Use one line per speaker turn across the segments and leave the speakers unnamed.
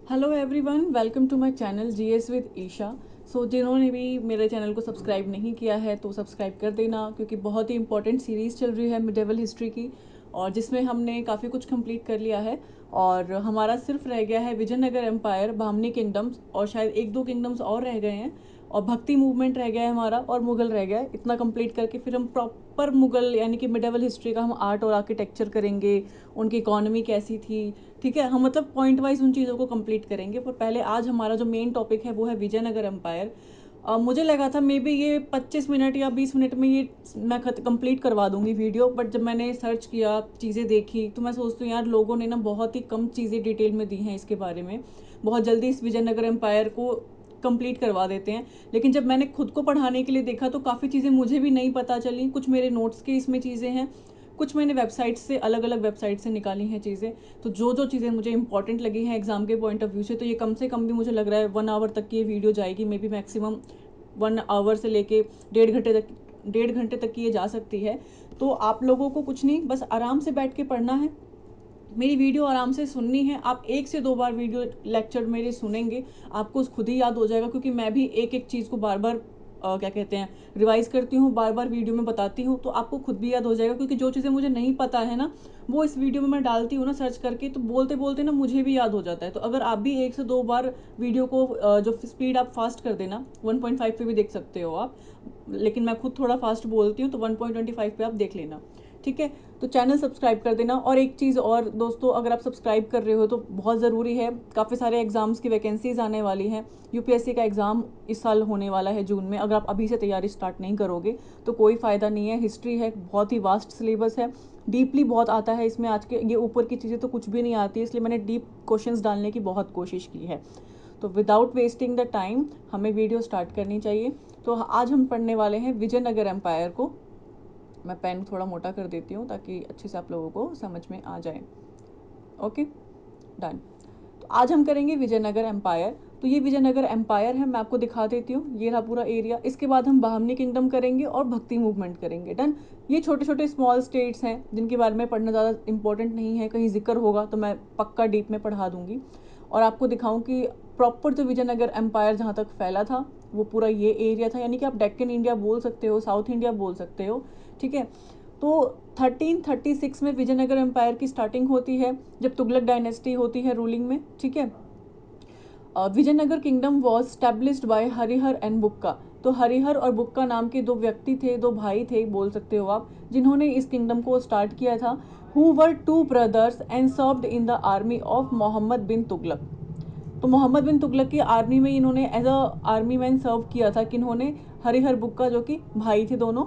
Hello everyone, welcome to my channel GS with Isha. जिन्होंने भी मेरे चैनल को सब्सक्राइब नहीं किया है तो सब्सक्राइब कर देना, क्योंकि बहुत ही इंपॉर्टेंट सीरीज़ चल रही है मिडेवल हिस्ट्री की, और जिसमें हमने काफ़ी कुछ कंप्लीट कर लिया है। और हमारा सिर्फ रह गया है विजयनगर एम्पायर, बामनी किंगडम्स, और शायद एक दो किंगडम्स और रह गए हैं, और भक्ति मूवमेंट रह गया है हमारा, और मुगल रह गया है। इतना कंप्लीट करके फिर हम प्रॉपर मुगल यानी कि मिडेवल हिस्ट्री का हम आर्ट और आर्किटेक्चर करेंगे, उनकी इकोनॉमी कैसी थी। ठीक है, हम मतलब पॉइंट वाइज उन चीज़ों को कंप्लीट करेंगे। पर पहले आज हमारा जो मेन टॉपिक है वो है विजयनगर एम्पायर। मुझे लगा था मे बी ये 25 मिनट या 20 मिनट में ये मैं कंप्लीट करवा दूंगी वीडियो, बट जब मैंने सर्च किया, चीज़ें देखी, तो मैं सोचती हूँ यार लोगों ने ना बहुत ही कम चीज़ें डिटेल में दी हैं इसके बारे में। बहुत जल्दी इस विजयनगर एम्पायर को कंप्लीट करवा देते हैं। लेकिन जब मैंने खुद को पढ़ाने के लिए देखा तो काफ़ी चीज़ें मुझे भी नहीं पता चली। कुछ मेरे नोट्स के इसमें चीज़ें हैं, कुछ मैंने वेबसाइट से, अलग अलग वेबसाइट से निकाली हैं चीज़ें। तो जो जो चीज़ें मुझे इंपॉर्टेंट लगी हैं एग्जाम के पॉइंट ऑफ व्यू से, तो ये कम से कम भी मुझे लग रहा है 1 आवर तक की ये वीडियो जाएगी। मे बी मैक्सिमम 1 आवर से लेके 1.5 घंटे तक की ये जा सकती है। तो आप लोगों को कुछ नहीं, बस आराम से बैठ के पढ़ना है, मेरी वीडियो आराम से सुननी है। आप 1 से 2 बार वीडियो लेक्चर मेरे सुनेंगे, आपको खुद ही याद हो जाएगा, क्योंकि मैं भी एक एक चीज़ को बार बार क्या कहते हैं, रिवाइज करती हूँ, बार बार वीडियो में बताती हूँ, तो आपको खुद भी याद हो जाएगा। क्योंकि जो चीज़ें मुझे नहीं पता है ना, वो इस वीडियो में मैं डालती हूँ ना सर्च करके, तो बोलते बोलते ना मुझे भी याद हो जाता है। तो अगर आप भी 1 से 2 बार वीडियो को जो स्पीड आप फास्ट कर देना, 1.5 पे भी देख सकते हो आप, लेकिन मैं खुद थोड़ा फास्ट बोलती हूँ, तो 1.25 पे आप देख लेना। ठीक है, तो चैनल सब्सक्राइब कर देना। और एक चीज़ और दोस्तों, अगर आप सब्सक्राइब कर रहे हो तो बहुत ज़रूरी है, काफ़ी सारे एग्जाम्स की वैकेंसीज आने वाली हैं। यूपीएससी का एग्ज़ाम इस साल होने वाला है जून में। अगर आप अभी से तैयारी स्टार्ट नहीं करोगे तो कोई फ़ायदा नहीं है। हिस्ट्री है, बहुत ही वास्ट सिलेबस है, डीपली बहुत आता है इसमें। आज के ये ऊपर की चीज़ें तो कुछ भी नहीं आती, इसलिए मैंने डीप क्वेश्चंस डालने की बहुत कोशिश की है। तो विदाउट वेस्टिंग द टाइम हमें वीडियो स्टार्ट करनी चाहिए। तो आज हम पढ़ने वाले हैं विजयनगर एम्पायर को। मैं पेन थोड़ा मोटा कर देती हूँ ताकि अच्छे से आप लोगों को समझ में आ जाए। Okay, done. तो आज हम करेंगे विजयनगर एम्पायर। तो ये विजयनगर एम्पायर है, मैं आपको दिखा देती हूँ, ये रहा पूरा एरिया। इसके बाद हम बाहमनी किंगडम करेंगे और भक्ति मूवमेंट करेंगे। डन। ये छोटे छोटे स्मॉल स्टेट्स हैं जिनके बारे में पढ़ना ज़्यादा इंपॉर्टेंट नहीं है, कहीं जिक्र होगा तो मैं पक्का डीप में पढ़ा दूंगी। और आपको दिखाऊं कि प्रॉपर जो विजयनगर एम्पायर जहाँ तक फैला था वो पूरा ये एरिया था, यानी कि आप डेक्कन इंडिया बोल सकते हो, साउथ इंडिया बोल सकते हो। ठीक है, तो 1336 में विजयनगर एम्पायर की स्टार्टिंग होती है, जब तुगलक डायनेस्टी होती है रूलिंग में। ठीक है, Vijayanagar kingdom was established by Harihara and Bukka. तो हरिहर और बुक्का नाम के दो व्यक्ति थे, दो भाई थे बोल सकते हो आप, जिन्होंने इस किंगडम को स्टार्ट किया था। Who were two brothers and served in the army of Muhammad bin Tughlaq. तो मोहम्मद बिन तुगलक की आर्मी में इन्होंने as a army man serve किया था, कि इन्होंने हरिहर बुक्का, जो कि भाई थे दोनों।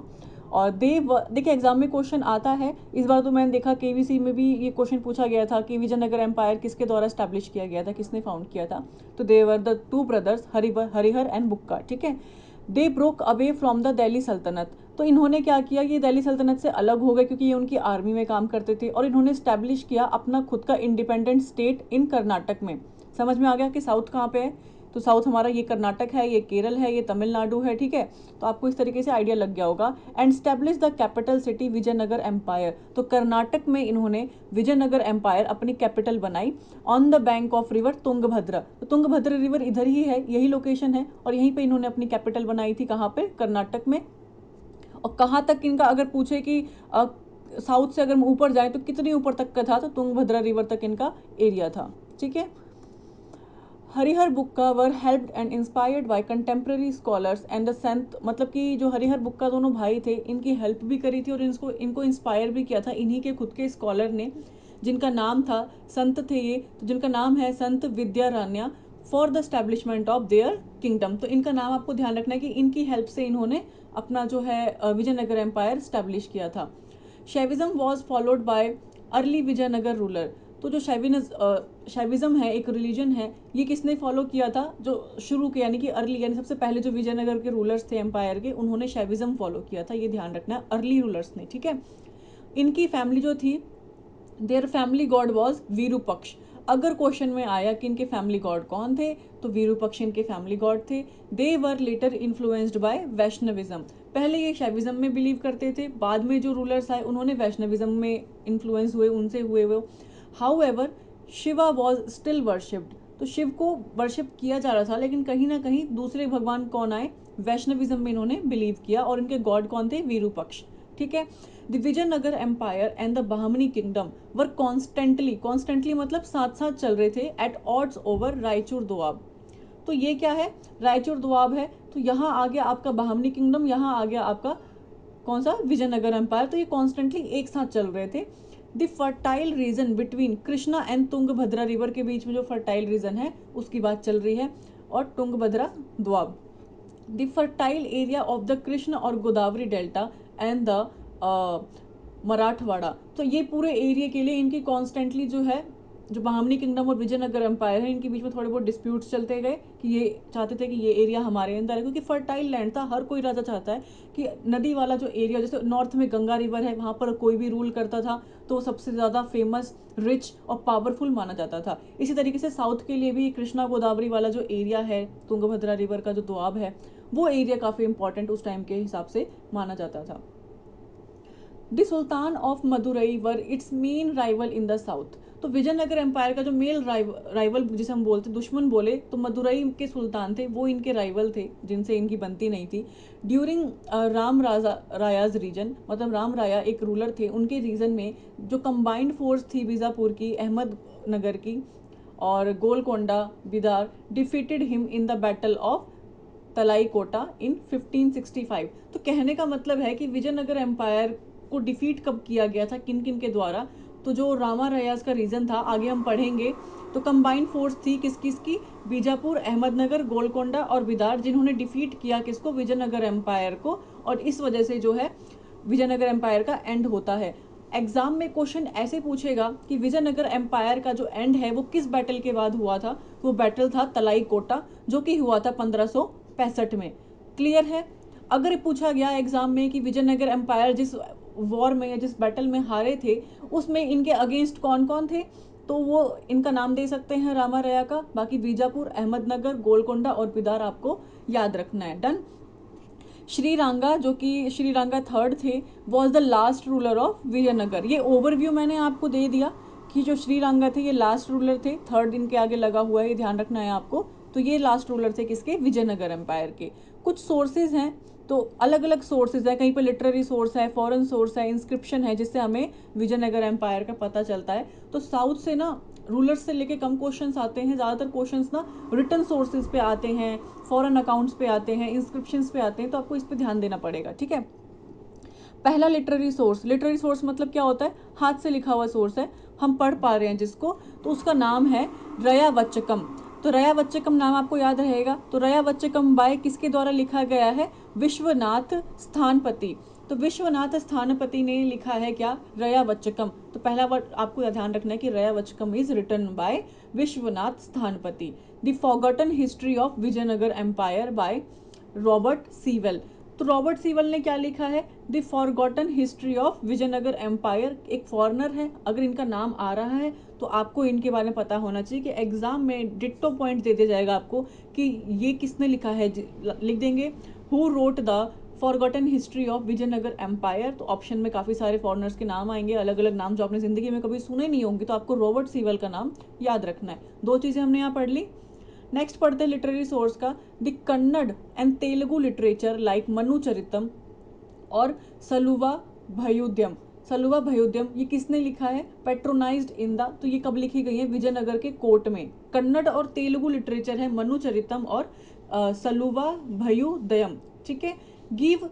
और देखिए एग्जाम में क्वेश्चन आता है, इस बार तो मैंने देखा केवीसी में भी ये क्वेश्चन पूछा गया था कि विजयनगर एम्पायर किसके द्वारा स्टैब्लिश किया गया था, किसने फाउंड किया था। तो they were the two brothers Harihara and Bukka. ठीक है, they broke away from the Delhi Sultanate. तो इन्होंने क्या किया, ये दिल्ली सल्तनत से अलग हो गए, क्योंकि ये उनकी आर्मी में काम करते थे, और इन्होंने स्टैब्लिश किया अपना खुद का इंडिपेंडेंट स्टेट इन कर्नाटक में। समझ में आ गया कि साउथ कहाँ पे है। तो साउथ हमारा ये कर्नाटक है, ये केरल है, ये तमिलनाडु है। ठीक है, तो आपको इस तरीके से आइडिया लग गया होगा। And establish the capital city Vijayanagar empire. तो कर्नाटक में इन्होंने विजयनगर एम्पायर अपनी कैपिटल बनाई on the bank of river Tungabhadra. तो तुंगभद्रा रिवर इधर ही है, यही लोकेशन है, और यहीं पे इन्होंने अपनी कैपिटल बनाई थी। कहाँ पे? कर्नाटक में। और कहाँ तक इनका अगर पूछे कि साउथ से अगर ऊपर जाए तो कितनी ऊपर तक का था, तो तुंगभद्रा रिवर तक इनका एरिया था। ठीक है, Harihara Bukka were helped and inspired by contemporary scholars and the sant. मतलब कि जो हरिहर बुक्का दोनों भाई थे, इनकी हेल्प भी करी थी और इनको इंस्पायर भी किया था इन्हीं के खुद के स्कॉलर ने, जिनका नाम था, संत थे ये, तो जिनका नाम है संत Vidyaranya, for the establishment of their kingdom. तो इनका नाम आपको ध्यान रखना है कि इनकी हेल्प से इन्होंने अपना जो है विजयनगर एम्पायर स्टैब्लिश किया था। Shaivism was followed by early Vijayanagar ruler. तो जो शैविज्म है, एक रिलीजन है, ये किसने फॉलो किया था? जो शुरू के यानी कि अर्ली, यानी सबसे पहले जो विजयनगर के रूलर्स थे एम्पायर के, उन्होंने शैविज्म फॉलो किया था। ये ध्यान रखना है, अर्ली रूलर्स ने। ठीक है, इनकी फैमिली जो थी, देयर फैमिली गॉड वॉज वीरूपक्ष। अगर क्वेश्चन में आया कि इनके फैमिली गॉड कौन थे, तो वीरूपक्ष इनके फैमिली गॉड थे। They were later influenced by Vaishnavism. पहले ये शैविज्म में बिलीव करते थे, बाद में जो रूलर्स आए उन्होंने वैष्णविज्म में इन्फ्लुएंस हुए, उनसे हुए वो। How ever Shiva was still worshipped. तो शिव को वर्शिप किया जा रहा था, लेकिन कहीं ना कहीं दूसरे भगवान कौन आए, वैष्णविज्म में इन्होंने बिलीव किया, और इनके गॉड कौन थे, विरूपक्ष। ठीक है। The Vijayanagar empire and the Bahmani kingdom were constantly मतलब साथ साथ चल रहे थे, at odds over Raichur Doab. तो ये क्या है, रायचूर दोआब है, तो यहाँ आ गया आपका बहामनी किंगडम, यहाँ आ गया आपका कौन सा, विजयनगर एम्पायर। तो ये कॉन्स्टेंटली एक साथ चल रहे थे। The fertile region between Krishna and Tungabhadra river के बीच में जो फर्टाइल रीजन है उसकी बात चल रही है, और Tungabhadra Doab. The fertile area of the Krishna और Godavari delta and the Marathwada. तो ये पूरे एरिया के लिए इनकी कॉन्स्टेंटली जो है, जो बहामनी किंगडम और विजयनगर एम्पायर है, इनके बीच में थोड़े बहुत डिस्प्यूट्स चलते गए कि ये चाहते थे कि ये एरिया हमारे अंदर है, क्योंकि फर्टाइल लैंड था। हर कोई राजा चाहता है कि नदी वाला जो एरिया, जैसे नॉर्थ में गंगा रिवर है, वहाँ पर कोई भी रूल करता था तो सबसे ज़्यादा फेमस, रिच और पावरफुल माना जाता था। इसी तरीके से साउथ के लिए भी कृष्णा गोदावरी वाला जो एरिया है, तुंगभद्रा रिवर का जो दोआब है, वो एरिया काफ़ी इंपॉर्टेंट उस टाइम के हिसाब से माना जाता था। The sultan of Madurai were it's main rival in the south. तो विजयनगर एम्पायर का जो मेल राइवल जिसे हम बोलते, दुश्मन बोले, तो मदुरई के सुल्तान थे, वो इनके राइवल थे, जिनसे इनकी बनती नहीं थी। ड्यूरिंग राम रायाज रीजन, मतलब राम राया एक रूलर थे, उनके रीजन में जो कंबाइंड फोर्स थी बीजापुर की, अहमदनगर की और Golconda Bidar, defeated him in the battle of Talikota in 1565। तो कहने का मतलब है कि विजयनगर एम्पायर को डिफीट कब किया गया था, किन किन के द्वारा, तो जो रामा रयाज का रीजन था, आगे हम पढ़ेंगे। तो कंबाइंड फोर्स थी किस किस की, बीजापुर, अहमदनगर, गोलकोंडा और बिदार, जिन्होंने डिफीट किया किसको, विजयनगर एम्पायर को, और इस वजह से जो है विजयनगर एम्पायर का एंड होता है। एग्जाम में क्वेश्चन ऐसे पूछेगा कि विजयनगर एम्पायर का जो एंड है वो किस बैटल के बाद हुआ था, वो बैटल था तलाई कोटा, जो कि हुआ था 1565 में। क्लियर है। अगर पूछा गया एग्जाम में कि विजयनगर एम्पायर जिस वॉर में या जिस बैटल में हारे थे, उसमें इनके अगेंस्ट कौन कौन थे, तो वो इनका नाम दे सकते हैं रामा रया का। बाकी बीजापुर, अहमदनगर, गोलकोंडा और बिदार आपको याद रखना है। डन। श्रीरंगा, जो कि श्रीरंगा थर्ड थे, was the last ruler of Vijayanagar. ये ओवरव्यू मैंने आपको दे दिया कि जो श्रीरंगा थे ये लास्ट रूलर थे, थर्ड इनके आगे लगा हुआ है, ये ध्यान रखना है आपको। तो ये लास्ट रूलर थे किसके, विजयनगर एम्पायर के। कुछ सोर्सेज हैं, तो अलग अलग सोर्सेज है, कहीं पर लिटरेरी सोर्स है, फॉरेन सोर्स है, इंस्क्रिप्शन है, जिससे हमें विजयनगर एम्पायर का पता चलता है। तो साउथ से ना रूलर्स से लेके कम क्वेश्चंस आते हैं, ज़्यादातर क्वेश्चंस ना रिटन सोर्सेज पे आते हैं, फॉरेन अकाउंट्स पे आते हैं, इंस्क्रिप्शंस पे आते हैं, तो आपको इस पे ध्यान देना पड़ेगा। ठीक है। पहला लिटरेरी सोर्स मतलब क्या होता है, हाथ से लिखा हुआ सोर्स है, हम पढ़ पा रहे हैं जिसको, तो उसका नाम है रयावच्चकम। तो रयावच्चकम नाम आपको याद रहेगा। तो रयावच्चकम बाय किसके द्वारा लिखा गया है, विश्वनाथ स्थानपति। तो विश्वनाथ स्थानपति ने लिखा है क्या, रयावच्चकम। तो पहला वर्ड आपको ध्यान रखना है कि Rayavachakam is written by Vishwanatha Sthanapati. The forgotten history of Vijayanagar empire by Robert Sewell. तो रॉबर्ट सीवल ने क्या लिखा है, the forgotten history of Vijayanagar empire. एक फॉरनर है, अगर इनका नाम आ रहा है तो आपको इनके बारे में पता होना चाहिए, कि एग्जाम में डिट्टो पॉइंट दे दिया जाएगा आपको कि ये किसने लिखा है, लिख देंगे who wrote the forgotten history of Vijayanagar empire. तो ऑप्शन में काफ़ी सारे फॉरनर्स के नाम आएंगे, अलग अलग नाम जो आपने जिंदगी में कभी सुने नहीं होंगे, तो आपको रॉबर्ट सीवल का नाम याद रखना है। दो चीज़ें हमने यहाँ पढ़ ली। नेक्स्ट पढ़ते हैं लिटरेरी सोर्स का, the Kannada and Telugu literature like Manucharitam और सलुवा भयुद्यम। सलुवा भयुद्यम ये किसने लिखा है, पेट्रोनाइज्ड इन द। तो ये कब लिखी गई है, विजयनगर के कोर्ट में। कन्नड़ और तेलुगु लिटरेचर है मनुचरितम और सलुवा भयुदयम। ठीक है। Give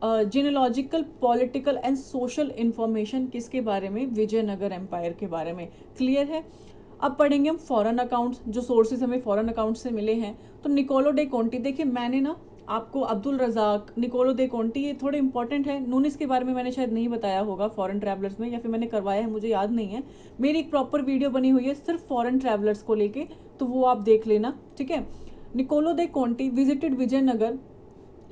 genealogical, political and social information किसके बारे में, विजयनगर एम्पायर के बारे में। क्लियर है। अब पढ़ेंगे हम फॉरेन अकाउंट्स, जो सोर्सेज हमें फॉरेन अकाउंट से मिले हैं। तो निकोलो डे कॉन्टी, देखिए मैंने ना आपको अब्दुल रजाक, निकोलो डे कॉन्टी, ये थोड़े इंपॉर्टेंट है। नूनिस के बारे में मैंने शायद नहीं बताया होगा फॉरेन ट्रैवलर्स में, या फिर मैंने करवाया है मुझे याद नहीं है। मेरी एक प्रॉपर वीडियो बनी हुई है सिर्फ फॉरेन ट्रैवलर्स को लेके, तो वो आप देख लेना। ठीक है। Niccolo de Conti visited Vijayanagar,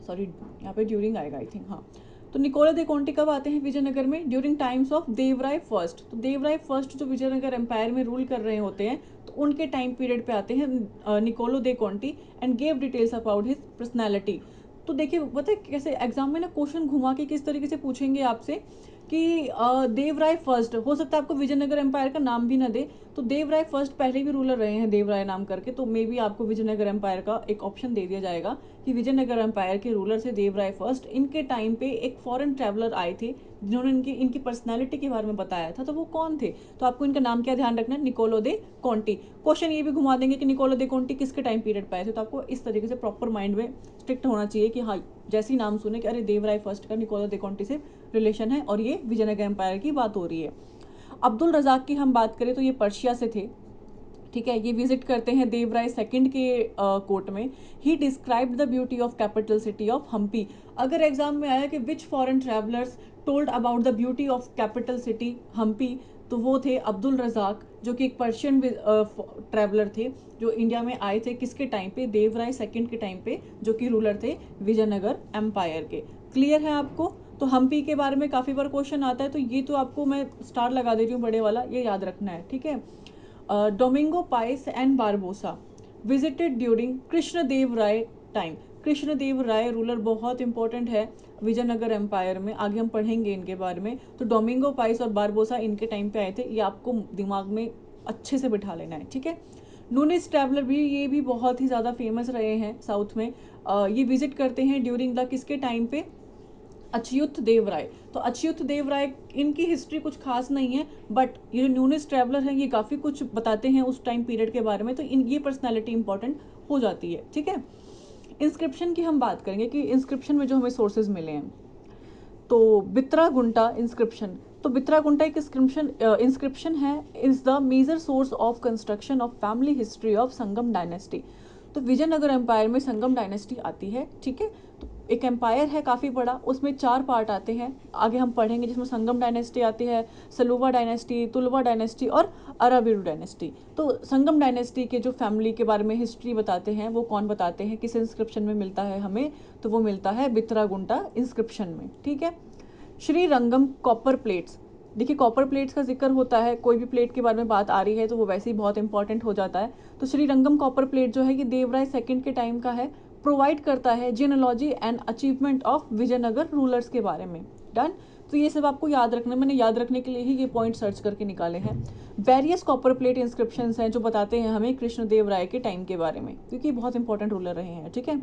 sorry यहाँ पे ड्यूरिंग आएगा आई थिंक, हाँ। तो निकोलो दे कॉन्टी कब आते हैं विजयनगर में, during times of Devaraya first. तो देवराय फर्स्ट जो विजयनगर एम्पायर में रूल कर रहे होते हैं, तो उनके टाइम पीरियड पे आते हैं Niccolo de Conti, and gave details about his personality. तो देखिए पता है कैसे एग्जाम में ना क्वेश्चन घुमा के किस तरीके से पूछेंगे आपसे, कि देवराय फर्स्ट, हो सकता है आपको विजयनगर एम्पायर का नाम भी ना दे, तो देवराय फर्स्ट पहले भी रूलर रहे हैं देवराय नाम करके, तो मे बी आपको विजयनगर एम्पायर का एक ऑप्शन दे दिया जाएगा कि विजयनगर एम्पायर के रूलर से देवराय फर्स्ट। इनके टाइम पे एक फॉरेन ट्रैवलर आए थे जिन्होंने इनकी पर्सनैलिटी के बारे में बताया था, तो वो कौन थे? तो आपको इनका नाम क्या ध्यान रखना है, निकोलो दे कॉन्टी। क्वेश्चन ये भी घुमा देंगे कि निकोलो दे कॉन्टी किसके टाइम पीरियड पे आए थे, तो आपको इस तरीके से प्रॉपर माइंड में स्ट्रिक्ट होना चाहिए कि हाँ, जैसे ही नाम सुने कि अरे देवराय फर्स्ट का निकोलो दे कॉन्टी से रिलेशन है और ये विजयनगर एम्पायर की बात हो रही है। अब्दुल रजाक की हम बात करें तो ये पर्शिया से थे, ठीक है। ये विजिट करते हैं देवराय सेकंड के कोर्ट में। He described the beauty of capital city of Hampi. अगर एग्जाम में आया कि which foreign travellers told about the beauty of capital city Hampi, तो वो थे अब्दुल रजाक, जो कि एक पर्शियन ट्रैवलर थे जो इंडिया में आए थे किसके टाइम पे, देवराय सेकंड के टाइम पे, जो कि रूलर थे विजयनगर एम्पायर के। क्लियर है आपको? तो हम्पी के बारे में काफ़ी बार क्वेश्चन आता है, तो ये तो आपको मैं स्टार लगा दे रही हूँ बड़े वाला, ये याद रखना है, ठीक है। Domingo Paes and Barbosa visited during Krishnadeva Raya time. Krishnadeva Raya ruler बहुत इंपॉर्टेंट है विजयनगर एम्पायर में, आगे हम पढ़ेंगे इनके बारे में। तो डोमिंगो पाइस और बारबोसा इनके टाइम पे आए थे, ये आपको दिमाग में अच्छे से बिठा लेना है, ठीक है। नूनिस ट्रैवलर भी, ये भी बहुत ही ज़्यादा फेमस रहे हैं साउथ में। ये विजिट करते हैं ड्यूरिंग द किसके टाइम पे, अच्युत देव राय। तो अच्युत देव राय, इनकी हिस्ट्री कुछ खास नहीं है, बट ये न्यूनेस्ट ट्रैवलर हैं, ये काफ़ी कुछ बताते हैं उस टाइम पीरियड के बारे में, तो ये पर्सनैलिटी इंपॉर्टेंट हो जाती है, ठीक है। इंस्क्रिप्शन की हम बात करेंगे कि इंस्क्रिप्शन में जो हमें सोर्सेज मिले हैं, तो बित्रागुंटा इंस्क्रिप्शन। तो बित्रागुंटा एक इंस्क्रिप्शन है, is the major source of construction of family history of Sangama dynasty. तो विजयनगर एम्पायर में संगम डायनेस्टी आती है, ठीक है। तो एक एम्पायर है काफ़ी बड़ा, उसमें 4 पार्ट आते हैं, आगे हम पढ़ेंगे, जिसमें संगम डायनेस्टी आती है, सलुवा डायनेस्टी, तुलवा डायनेस्टी और अराबिडू डायनेस्टी। तो संगम डायनेस्टी के जो फैमिली के बारे में हिस्ट्री बताते हैं वो कौन बताते हैं, किस इंस्क्रिप्शन में मिलता है हमें, तो वो मिलता है बित्रागुंटा इंस्क्रिप्शन में, ठीक है। श्रीरंगम कॉपर प्लेट्स, देखिए कॉपर प्लेट्स का जिक्र होता है, कोई भी प्लेट के बारे में बात आ रही है तो वो वैसे ही बहुत इंपॉर्टेंट हो जाता है। तो श्रीरंगम कॉपर प्लेट जो है ये देवराय सेकंड के टाइम का है, प्रोवाइड करता है genealogy and achievement of Vijayanagar rulers के बारे में। डन। तो ये सब आपको याद रखना, मैंने याद रखने के लिए ही ये पॉइंट सर्च करके निकाले हैं। वेरियस कॉपर प्लेट इंस्क्रिप्शंस हैं जो बताते हैं हमें कृष्णदेव राय के टाइम के बारे में, क्योंकि बहुत इंपॉर्टेंट रूलर रहे हैं, ठीक है।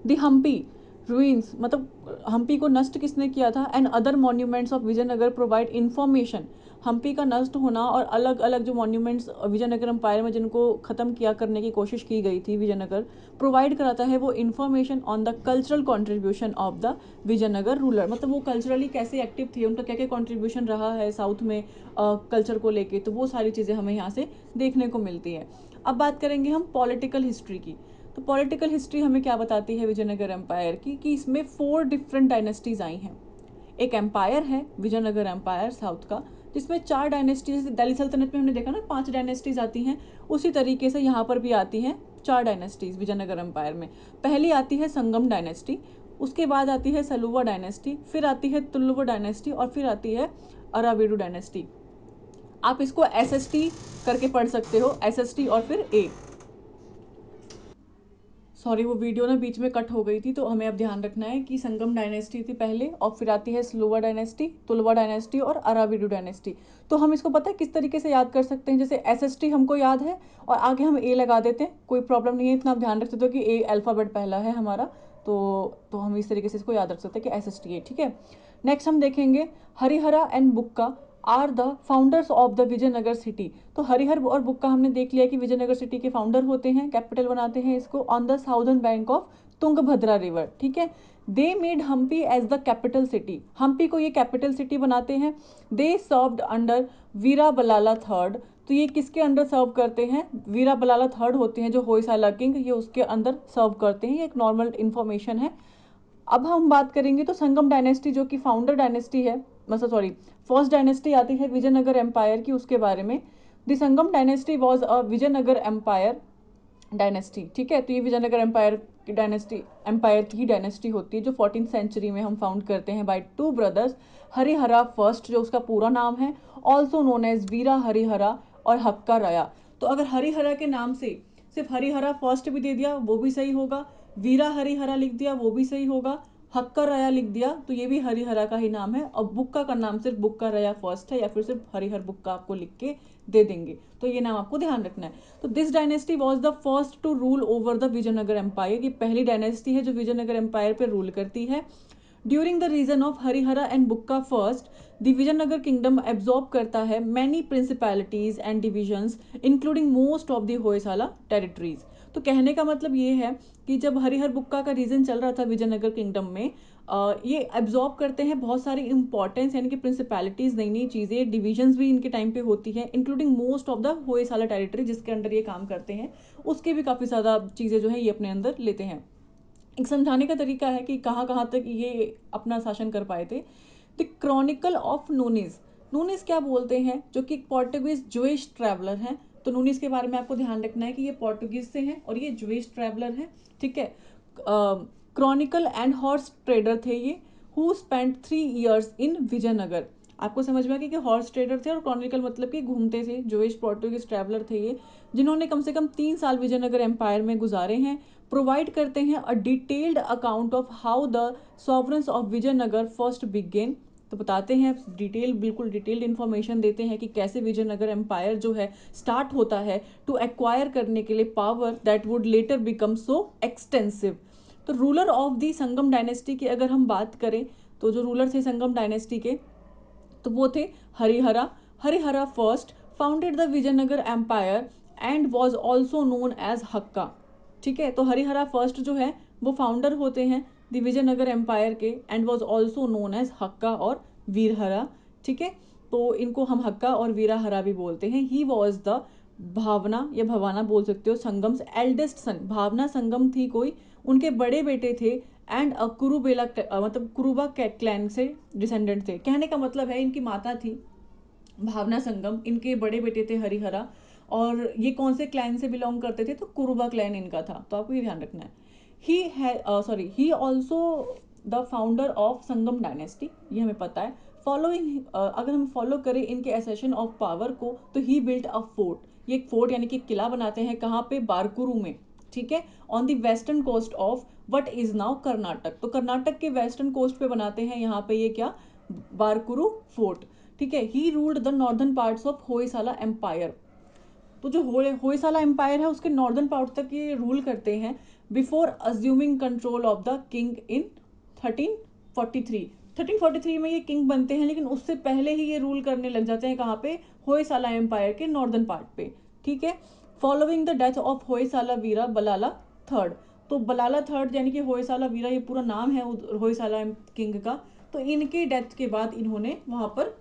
दी हम्पी रुइंस, मतलब हम्पी को नष्ट किसने किया था, and other monuments of Vijayanagar provide information. Hampi का नष्ट होना और अलग अलग जो मॉन्यूमेंट्स विजयनगर एम्पायर में जिनको ख़त्म किया करने की कोशिश की गई थी विजयनगर, प्रोवाइड कराता है वो information on the cultural contribution of the Vijayanagar ruler. मतलब वो कल्चरली कैसे एक्टिव थे, उनका क्या क्या कॉन्ट्रीब्यूशन रहा है साउथ में कल्चर को लेके, तो वो सारी चीज़ें हमें यहाँ से देखने को मिलती है। अब बात करेंगे हम पॉलिटिकल हिस्ट्री की। तो पॉलिटिकल हिस्ट्री हमें क्या बताती है विजयनगर एम्पायर की, कि इसमें 4 डिफरेंट डायनेस्टीज आई हैं। एक एम्पायर है विजयनगर एम्पायर साउथ का, जिसमें 4 डायनेस्टीज, जैसे दिल्ली सल्तनत में हमने देखा ना 5 डायनेस्टीज आती हैं, उसी तरीके से यहाँ पर भी आती हैं 4 डायनेस्टीज विजयनगर एम्पायर में। पहली आती है संगम डायनेस्टी, उसके बाद आती है सलुवा डायनेस्टी, फिर आती है तुलुवा डायनेस्टी और फिर आती है अराविडू डायनेस्टी। आप इसको SST करके पढ़ सकते हो, SST और फिर A। सॉरी, वो वीडियो ना बीच में कट हो गई थी, तो हमें अब ध्यान रखना है कि संगम डायनेस्टी थी पहले, और फिर आती है स्लोवा डायनेस्टी, तुलवा डायनेस्टी और अराविडू डायनेस्टी। तो हम इसको पता है किस तरीके से याद कर सकते हैं, जैसे SST हमको याद है और आगे हम A लगा देते हैं, कोई प्रॉब्लम नहीं है, इतना आप ध्यान रख सकते हो कि A अल्फ़ाबेट पहला है हमारा, तो हम इस तरीके से इसको याद रख सकते हैं कि SST है, ठीक है। नेक्स्ट हम देखेंगे Harihara and Bukka are the founders of the Vijayanagar city. तो हरिहर और बुक्का हमने देख लिया कि विजयनगर सिटी के फाउंडर होते हैं, कैपिटल बनाते हैं इसको on the southern bank of Tungabhadra river, ठीक है। They made Hampi as the capital city, Hampi को ये कैपिटल सिटी बनाते हैं। They served under Veera Ballala third, तो ये किसके अंडर सर्व करते हैं, वीरा बलाला थर्ड होते हैं जो होयसाला किंग, ये उसके अंदर सर्व करते हैं, ये एक नॉर्मल इन्फॉर्मेशन है। अब हम बात करेंगे तो संगम डायनेस्टी जो कि फाउंडर डायनेस्टी है, मतलब सॉरी फर्स्ट डायनेस्टी आती है विजयनगर एम्पायर की, उसके बारे में। The Sangama dynasty was a Vijayanagar empire dynasty, ठीक है। तो ये विजयनगर एम्पायर की डायनेस्टी, एम्पायर की ही डायनेस्टी होती है जो 14th सेंचुरी में हम फाउंड करते हैं बाय 2 ब्रदर्स, हरिहरा फर्स्ट जो उसका पूरा नाम है, ऑल्सो नोन एज वीरा हरिहरा और हक्का राया। तो अगर हरिहरा के नाम से सिर्फ हरिहरा फर्स्ट भी दे दिया वो भी सही होगा, वीरा हरिहरा लिख दिया वो भी सही होगा, हक्का रया लिख दिया तो ये भी हरिहरा का ही नाम है, और बुक्का का नाम सिर्फ बुक्का रया फर्स्ट है, या फिर सिर्फ हरिहर बुक्का आपको लिख के दे देंगे, तो ये नाम आपको ध्यान रखना है। तो this dynasty was the first to rule over the Vijayanagar empire, ये पहली डायनेस्टी है जो विजयनगर एम्पायर पर रूल करती है। During the reason of Harihara and Bukka first, the Vijayanagar kingdom absorb करता है many principalities and divisions including most of the Hoysala territories. तो कहने का मतलब ये है कि जब हरिहर बुक्का का रीजन चल रहा था विजयनगर किंगडम में, ये एब्जॉर्ब करते हैं बहुत सारी इंपॉर्टेंस, यानी कि प्रिंसिपैलिटीज, नई नई चीज़ें, डिविजन्स भी इनके टाइम पे होती है, including most of the Hoysala territory जिसके अंडर ये काम करते हैं, उसके भी काफ़ी ज़्यादा चीज़ें जो है ये अपने अंदर लेते हैं। एक समझाने का तरीका है कि कहाँ कहाँ तक ये अपना शासन कर पाए थे। द क्रॉनिकल ऑफ नूनिस, नूनिस क्या बोलते हैं, जो कि पोर्टुगीज ज्यूइश ट्रैवलर हैं। तो नूनिस के बारे में आपको ध्यान रखना है कि ये पोर्टुगीज से हैं और ये ज्यूइश ट्रैवलर हैं, ठीक है। क्रॉनिकल एंड हॉर्स ट्रेडर थे ये, हु स्पेंट 3 years इन विजयनगर। आपको समझ में आ गया कि हॉर्स ट्रेडर थे और क्रॉनिकल मतलब कि घूमते थे, ज्यूइश पोर्टुगीज ट्रैवलर थे ये, जिन्होंने कम से कम 3 साल विजयनगर एम्पायर में गुजारे हैं। प्रोवाइड करते हैं a detailed account of how the sovereigns of Vijayanagar first began. तो बताते हैं डिटेल, बिल्कुल डिटेल्ड इन्फॉर्मेशन देते हैं कि कैसे विजयनगर एम्पायर जो है स्टार्ट होता है टू एक्वायर करने के लिए power that would later become so extensive. तो ruler of the Sangam dynasty की अगर हम बात करें, तो जो रूलर थे संगम डायनेस्टी के, तो वो थे Harihara. Harihara first founded the Vijayanagar empire and was also known as Hakka, ठीक है। तो हरिहरा फर्स्ट जो है वो फाउंडर होते हैं द विजयनगर एम्पायर के, and was also known as Hakka और वीरहरा, ठीक है। तो इनको हम हक्का और वीराहरा भी बोलते हैं। ही वॉज द भावना या भवाना बोल सकते हो संगम्स एल्डेस्ट सन, भावना संगम थी कोई, उनके बड़े बेटे थे, एंड कुरुबेला मतलब कुरुबा क्लैन से डिसेंडेंट थे। कहने का मतलब है इनकी माता थी भावना संगम, इनके बड़े बेटे थे हरिहरा, और ये कौन से क्लैन से बिलोंग करते थे, तो कुरुबा क्लैन इनका था, तो आपको ये ध्यान रखना है। He also the founder of Sangama dynasty, ये हमें पता है। फॉलोइंग अगर हम फॉलो करें इनके एसेशन ऑफ पावर को, तो ही बिल्ट अ फोर्ट, ये एक फोर्ट यानी कि किला बनाते हैं, कहाँ पे, बारकुरु में, ठीक है, on the western coast of what is now Karnataka. तो कर्नाटक के वेस्टर्न कोस्ट पे बनाते हैं यहाँ पे ये क्या, बारकुरु फोर्ट, ठीक है। He ruled the northern parts of Hoysala empire, तो जो होयसाला एम्पायर है उसके नॉर्दर्न पार्ट तक ये रूल करते हैं, before assuming control of the king in 1343। 1343 में ये किंग बनते हैं, लेकिन उससे पहले ही ये रूल करने लग जाते हैं कहाँ पे, होयसाला एम्पायर के नॉर्दर्न पार्ट पे, ठीक है। Following the death of Hoysala Veera Ballala third, तो बलाला थर्ड यानी कि होयसाला वीरा ये पूरा नाम है होयसाला किंग का, तो इनके डेथ के बाद इन्होंने वहां पर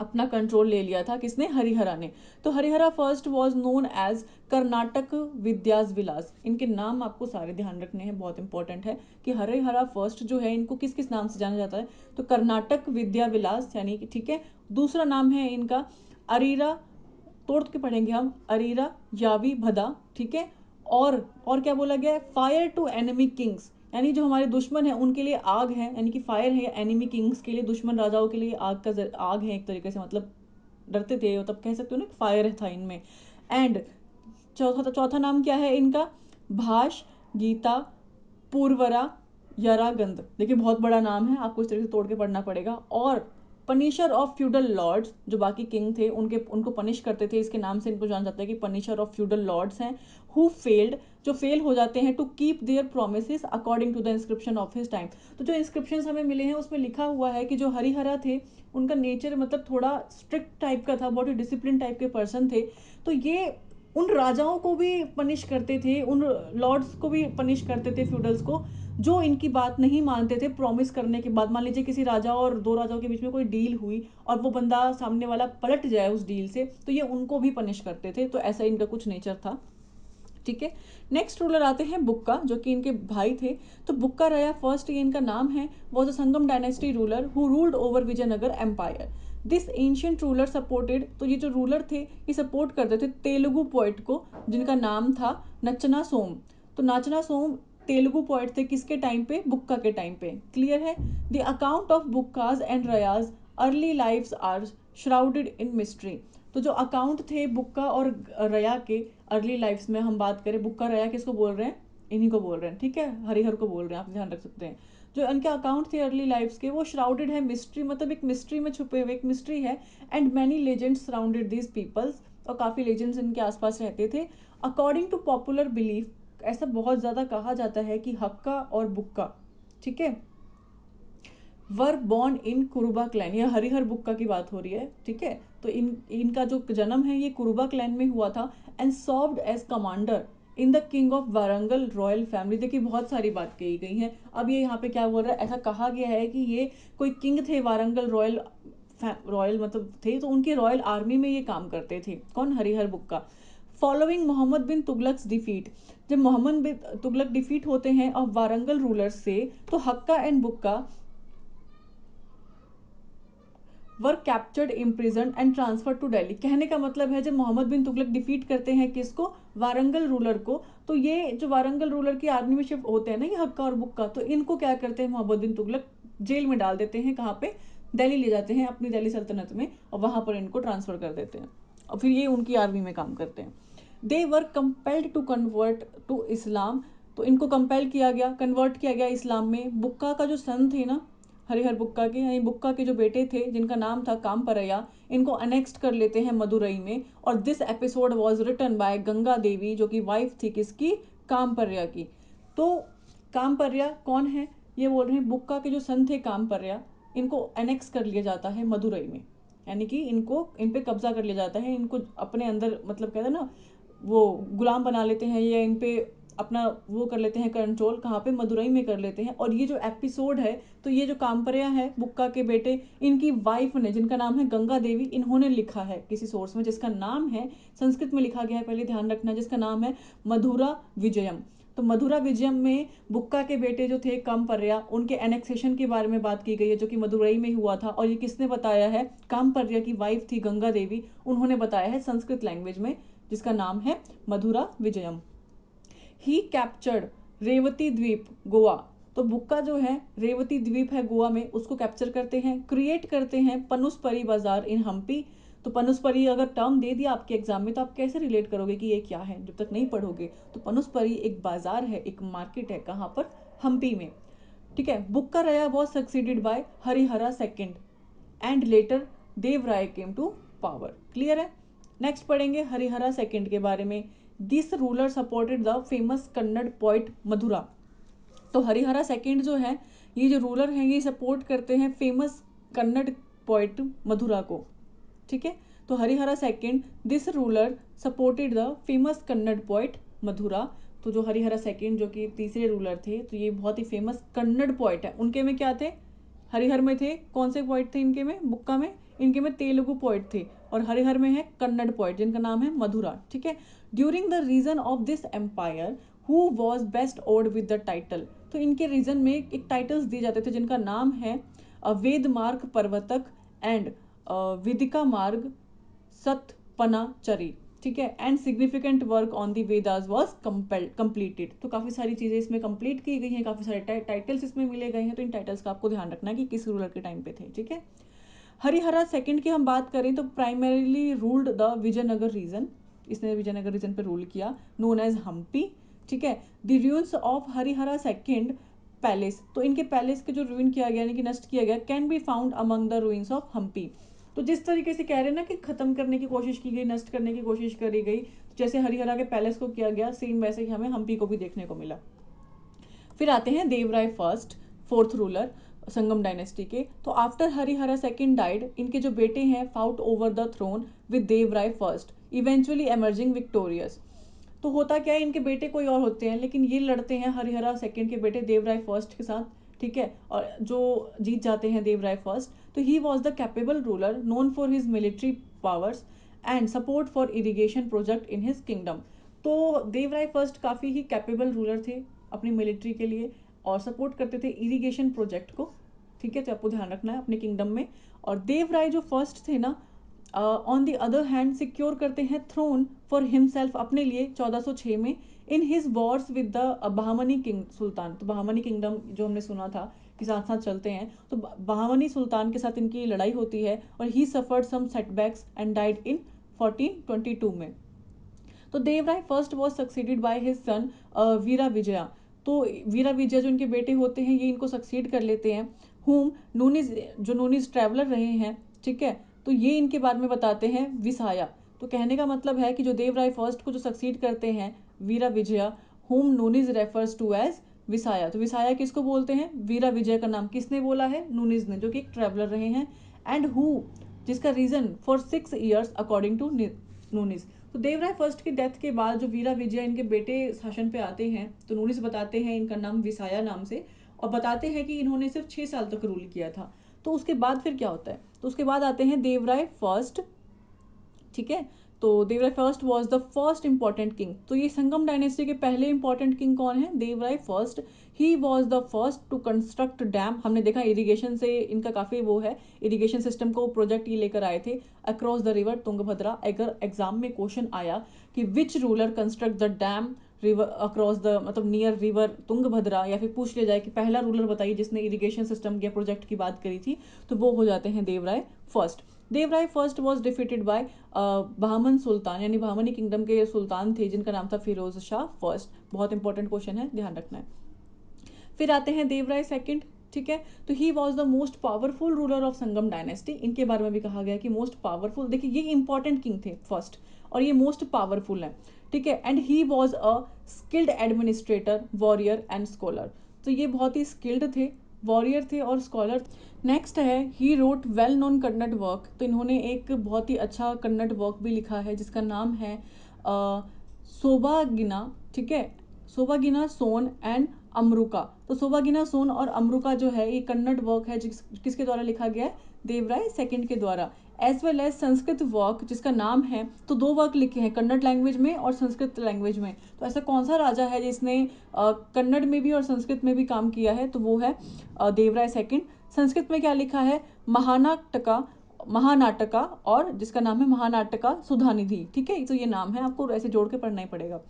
अपना कंट्रोल ले लिया था, किसने, हरिहरा ने। तो Harihara first was known as Karnataka Vidyas Vilas, इनके नाम आपको सारे ध्यान रखने हैं, बहुत इंपॉर्टेंट है कि हरिहरा फर्स्ट जो है इनको किस किस नाम से जाना जाता है, तो कर्नाटक विद्या विलास यानी कि, ठीक है। दूसरा नाम है इनका अरीरा, तोड़ के पढ़ेंगे हम, अरीरा यावी भदा, ठीक है। और क्या बोला गया है, फायर टू एनिमी किंग्स, यानी जो हमारे दुश्मन है उनके लिए आग है, यानी कि फायर है, एनिमी किंग्स के लिए, दुश्मन राजाओं के लिए आग है एक तरीके से, मतलब डरते थे, मतलब कह सकते हो ना, फायर था इनमें। एंड चौथा नाम क्या है इनका, भाष गीता पूर्वरा यरागंध, देखिए बहुत बड़ा नाम है, आपको इस तरह से तोड़ के पढ़ना पड़ेगा। और पनिशर ऑफ फ्यूडल लॉर्ड्स, जो बाकी किंग थे उनको पनिश करते थे, इसके नाम से इनको जाना जाता है कि पनिशर ऑफ फ्यूडल लॉर्ड्स हैं। हु फेल्ड, जो फेल हो जाते हैं, to keep their promise according to the inscription of his time. तो जो इंस्क्रिप्शन हमें मिले हैं उसमें लिखा हुआ है कि जो हरिहरा थे उनका नेचर मतलब थोड़ा स्ट्रिक्ट टाइप का था, बहुत ही डिसिप्लिन टाइप के पर्सन थे, तो ये उन राजाओं को भी पनिश करते थे, उन लॉर्ड्स को भी पनिश करते थे, फ्यूडल्स को, जो इनकी बात नहीं मानते थे प्रॉमिस करने के बाद। मान लीजिए किसी राजा और दो राजाओं के बीच में कोई डील हुई और वो बंदा सामने वाला पलट जाए उस डील से, तो ये उनको भी पनिश करते थे, तो ऐसा इनका कुछ नेचर था, ठीक है। नेक्स्ट रूलर आते हैं बुक्का, जो कि इनके भाई थे। तो बुक्का रया फर्स्ट, ये इनका नाम है, was a Sangama dynasty ruler who ruled over Vijayanagar empire. This ancient ruler supported, तो ये जो रूलर थे ये सपोर्ट करते थे तेलुगु पोइट को, जिनका नाम था नचना सोम। तो नाचना सोम तेलुगु पोइट थे, किसके टाइम पे, बुक्का के टाइम पे, क्लियर है। The account of Bukka's and Raya's early lives are shrouded in mystery. तो जो अकाउंट थे बुक्का और रया के अर्ली लाइफ्स में हम बात करें, बुक्का रया किसको बोल रहे हैं, इन्हीं को बोल रहे हैं, ठीक है, हरिहर को बोल रहे हैं, आप ध्यान रख सकते हैं। जो इनके अकाउंट थे अर्ली लाइफ्स के, वो श्राउडेड है मिस्ट्री, मतलब एक मिस्ट्री में छुपे हुए एक मिस्ट्री है। And many legends surrounded these peoples, और काफ़ी लेजेंड्स इनके आसपास रहते थे। अकॉर्डिंग टू पॉपुलर बिलीफ, ऐसा बहुत ज़्यादा कहा जाता है कि हक्का और बुक्का, ठीक है, were born in Kuruba clan, यह हरिहर बुक्का की बात हो रही है, ठीक है। तो इनका जो जन्म है ये कुरुबा क्लैन में हुआ था। And served as commander in the king of Warangal royal family. देखिए बहुत सारी बात कही गई है। अब ये यहाँ पे क्या बोल रहा है, ऐसा कहा गया है कि ये कोई किंग थे वारंगल रॉयल मतलब थे, तो उनके रॉयल आर्मी में ये काम करते थे। कौन? हरिहर बुक्का। फॉलोइंग मोहम्मद बिन तुगलक डिफीट, जब मोहम्मद बिन तुगलक डिफीट होते हैं ऑफ वारंगल रूलर्स से, तो Hakka and Bukka were captured imprison and transfer to Delhi. कहने का मतलब है जब मोहम्मद बिन तुगलक डिफीट करते हैं किसको? वारंगल रूलर को, तो ये जो वारंगल रूलर की आर्मी में शिफ्ट होते हैं ना ये हक्का और बुक्का, तो इनको क्या करते हैं मोहम्मद बिन तुगलक जेल में डाल देते हैं। कहाँ पे? दिल्ली ले जाते हैं अपनी दिल्ली सल्तनत में, और वहां पर इनको ट्रांसफर कर देते हैं और फिर ये उनकी आर्मी में काम करते हैं। दे वर compelled to convert to Islam, तो इनको कंपेल किया गया, कन्वर्ट किया गया इस्लाम में। बुक्का का जो सन थे ना हरिहर बुक्का के, यानी बुक्का के जो बेटे थे जिनका नाम था कामपरया, इनको अनेक्स्ट कर लेते हैं मदुरई में। और this episode was written by Ganga Devi, जो कि वाइफ थी किसकी? कामपरया की। तो कामपरया कौन है? ये बोल रहे हैं बुक्का के जो सन थे कामपरया, इनको अनेक्स कर लिया जाता है मदुरई में, यानी कि इनको इन पे कब्जा कर लिया जाता है, इनको अपने अंदर मतलब कहते हैं ना वो गुलाम बना लेते हैं, या इन पे अपना वो कर लेते हैं कंट्रोल। कहाँ पे? मदुरई में कर लेते हैं। और ये जो एपिसोड है, तो ये जो कामपरया है बुक्का के बेटे, इनकी वाइफ ने, जिनका नाम है गंगा देवी, इन्होंने लिखा है किसी सोर्स में, जिसका नाम है, संस्कृत में लिखा गया है पहले ध्यान रखना, जिसका नाम है मधुरा विजयम। तो मधुरा विजयम में बुक्का के बेटे जो थे कामपरया, उनके एनेक्सेशन के बारे में बात की गई है, जो कि मदुरई में हुआ था। और ये किसने बताया है? कामपरया की वाइफ थी गंगा देवी, उन्होंने बताया है संस्कृत लैंग्वेज में, जिसका नाम है मधुरा विजयम। ही कैप्चर्ड रेवती द्वीप गोवा, तो बुक्का जो है रेवती द्वीप है गोवा में, उसको कैप्चर करते हैं, क्रिएट करते हैं पनुस्परी बाजार इन हम्पी। तो पनुस्परी अगर टर्म दे दिया आपके एग्जाम में, तो आप कैसे रिलेट करोगे कि ये क्या है जब तक नहीं पढ़ोगे? तो पनुस्परी एक बाजार है, एक मार्केट है, कहाँ पर? हम्पी में, ठीक है। Bukka Raya was succeeded by Harihara second and later Devaraya came to power. Clear है? नेक्स्ट पढ़ेंगे हरिहरा सेकेंड के बारे में। This ruler supported the famous Kannada poet Madhura. तो हरिहरा सेकेंड जो है, ये जो रूलर हैं, ये सपोर्ट करते हैं फेमस कन्नड़ पोइट मधुरा को, ठीक है। तो Harihara second, this ruler supported the famous Kannada poet Madhura. तो जो हरिहरा सेकेंड जो कि तीसरे रूलर थे, तो ये बहुत ही फेमस कन्नड़ पोइट है। उनके में क्या थे? हरिहर में थे कौन से पोइट थे? इनके में बुक्का में, इनके में तेलुगु पोइट थे, और हरिहर में है कन्नड़ पोइट जिनका नाम है मधुरा, ठीक है। During the reason of this empire who was bestowed with the title, तो इनके रीजन में एक टाइटल्स दिए जाते थे जिनका नाम है वेद मार्ग पर्वतक एंड विदिका मार्ग सतपनाचरी, ठीक है। And significant work on the Vedas was completed. तो काफी सारी चीजें इसमें कंप्लीट की गई हैं, काफी सारे टाइटल्स इसमें मिले गए हैं। तो इन टाइटल्स का आपको ध्यान रखना है कि किस रूलर के टाइम पे थे, ठीक है। हरिहरा सेकंड की हम बात करें तो primarily ruled the Vijayanagar region, इसने विजयनगर रीजन पे रूल किया, नोन एज हम्पी, ठीक है। The ruins of Harihara second palace, तो इनके पैलेस के जो रूइन किया गया यानी कि नष्ट किया गया, can be found among the ruins of Hampi. तो जिस तरीके से कह रहे हैं ना कि खत्म करने की कोशिश की गई, नष्ट करने की कोशिश करी गई, तो जैसे हरिहरा के पैलेस को किया गया, सेम वैसे ही हमें हम्पी को भी देखने को मिला। फिर आते हैं देवराय फर्स्ट, फोर्थ रूलर संगम डायनेस्टी के। तो आफ्टर हरिहरा सेकंड डाइड, इनके जो बेटे हैं fought over the throne with Devaraya first, eventually emerging victorious. तो होता क्या है, इनके बेटे कोई और होते हैं, लेकिन ये लड़ते हैं हरिहरा सेकंड के बेटे देवराय फर्स्ट के साथ, ठीक है। और जो जीत जाते हैं देवराय फर्स्ट। तो ही was the capable ruler known for his military powers and support for irrigation project in his kingdom. तो देवराय फर्स्ट काफ़ी ही कैपेबल रूलर थे अपनी मिलिट्री के लिए, और सपोर्ट करते थे इरीगेशन प्रोजेक्ट को, ठीक है। तो आपको ध्यान रखना है अपने किंगडम में। और देवराय जो फर्स्ट थे ना, on the other hand secure करते हैं थ्रोन फॉर हिमसेल्फ, अपने लिए 1406 में, in his wars with the Bahmani king sultan. तो बहामनी किंगडम जो हमने सुना था कि साथ साथ चलते हैं, तो बहामनी सुल्तान के साथ इनकी लड़ाई होती है, और he suffered some setbacks and died in 1422 में। तो Devaraya first was succeeded by his son Veera Vijaya. तो वीरा विजय जो इनके बेटे होते हैं ये इनको सक्सीड कर लेते हैं। हुम नूनिज, जो नूनिज ट्रैवलर रहे हैं, ठीक है, तो ये इनके बारे में बताते हैं विसाया। तो कहने का मतलब है कि जो देवराय फर्स्ट को जो सक्सीड करते हैं वीरा विजया, हुम नूनिज रेफर्स टू एज विसाया। तो विसाया किसको बोलते हैं? वीरा विजय का नाम किसने बोला है? नूनिज ने, जो कि एक ट्रैवलर रहे हैं। एंड हु, जिसका reign for 6 years according to Nuniz. तो देवराय फर्स्ट की डेथ के बाद जो वीरा विजय इनके बेटे शासन पे आते हैं तो नूनिज बताते हैं इनका नाम विसाया नाम से, और बताते हैं कि इन्होंने सिर्फ 6 साल तक रूल किया था। तो उसके बाद फिर क्या होता है? तो उसके बाद आते हैं देवराय फर्स्ट, ठीक है। तो Devaraya first was the first important king. तो ये संगम डायनेस्टी के पहले इंपॉर्टेंट किंग कौन है? Devaraya first. He was the first to construct dam. हमने देखा इरिगेशन से इनका काफी वो है, इरिगेशन सिस्टम को प्रोजेक्ट ये लेकर आए थे अक्रॉस द रिवर तुंगभद्रा। अगर एग्जाम में क्वेश्चन आया कि which ruler construct the dam river across the, मतलब नियर रिवर तुंगभद्रा, या फिर पूछ लिया जाए कि पहला रूलर बताइए जिसने इरिगेशन सिस्टम या प्रोजेक्ट की बात करी थी, तो वो हो जाते हैं Devaraya first. Devaraya first was defeated by Bahman sultan, यानी बहामनी किंगडम के सुल्तान थे जिनका नाम था फिरोज शाह फर्स्ट। बहुत इंपॉर्टेंट क्वेश्चन है, ध्यान रखना है। फिर आते हैं देवराय सेकंड, ठीक है। तो ही was the most powerful ruler of Sangama dynasty. इनके बारे में भी कहा गया कि मोस्ट पावरफुल, देखिए ये इंपॉर्टेंट किंग थे फर्स्ट और ये मोस्ट पावरफुल है, ठीक है। And he was a skilled administrator, warrior and scholar. तो ये बहुत ही स्किल्ड थे, वॉरियर थे और स्कॉलर। नेक्स्ट है he wrote well known Kannada work. तो इन्होंने एक बहुत ही अच्छा कन्नड़ वर्क भी लिखा है जिसका नाम है सोबागिना, ठीक है, सोबागिना सोन एंड अमरुका। तो सोबागिना सोन और अमरुका जो है ये कन्नड़ वर्क है किसके द्वारा लिखा गया है? देवराय सेकंड के द्वारा। As well as Sanskrit work जिसका नाम है, तो 2 वर्क लिखे हैं कन्नड़ लैंग्वेज में और संस्कृत लैंग्वेज में। तो ऐसा कौन सा राजा है जिसने कन्नड़ में भी और संस्कृत में भी काम किया है? तो वो है देवराय सेकंड। संस्कृत में क्या लिखा है? महानाटका, महानाटका, और जिसका नाम है महानाटका सुधानिधि, ठीक है। तो ये नाम है, आपको ऐसे जोड़ के पढ़ना ही पड़ेगा।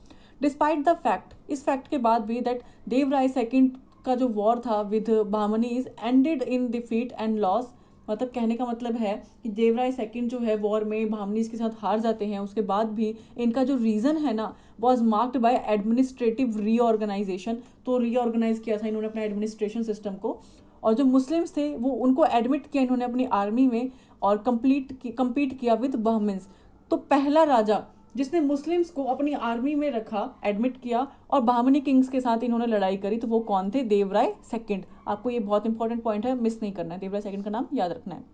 डिस्पाइट द फैक्ट, इस फैक्ट के बाद भी, दैट देवराय सेकंड का जो वॉर था with Bahmanis ended in defeat and loss. मतलब कहने का मतलब है कि देवराय सेकंड जो है वॉर में बहामनीज के साथ हार जाते हैं, उसके बाद भी इनका जो रीजन है ना was marked by administrative reorganisation. तो रीऑर्गेनाइज किया था इन्होंने अपना एडमिनिस्ट्रेशन सिस्टम को, और जो मुस्लिम्स थे वो उनको एडमिट किया इन्होंने अपनी आर्मी में और कंपीट किया विद बहमिन्स। तो पहला राजा जिसने मुस्लिम्स को अपनी आर्मी में रखा, एडमिट किया और बहामनी किंग्स के साथ इन्होंने लड़ाई करी, तो वो कौन थे? देवराय सेकंड। आपको ये बहुत इंपॉर्टेंट पॉइंट है, मिस नहीं करना है, देवराय सेकंड का नाम याद रखना है।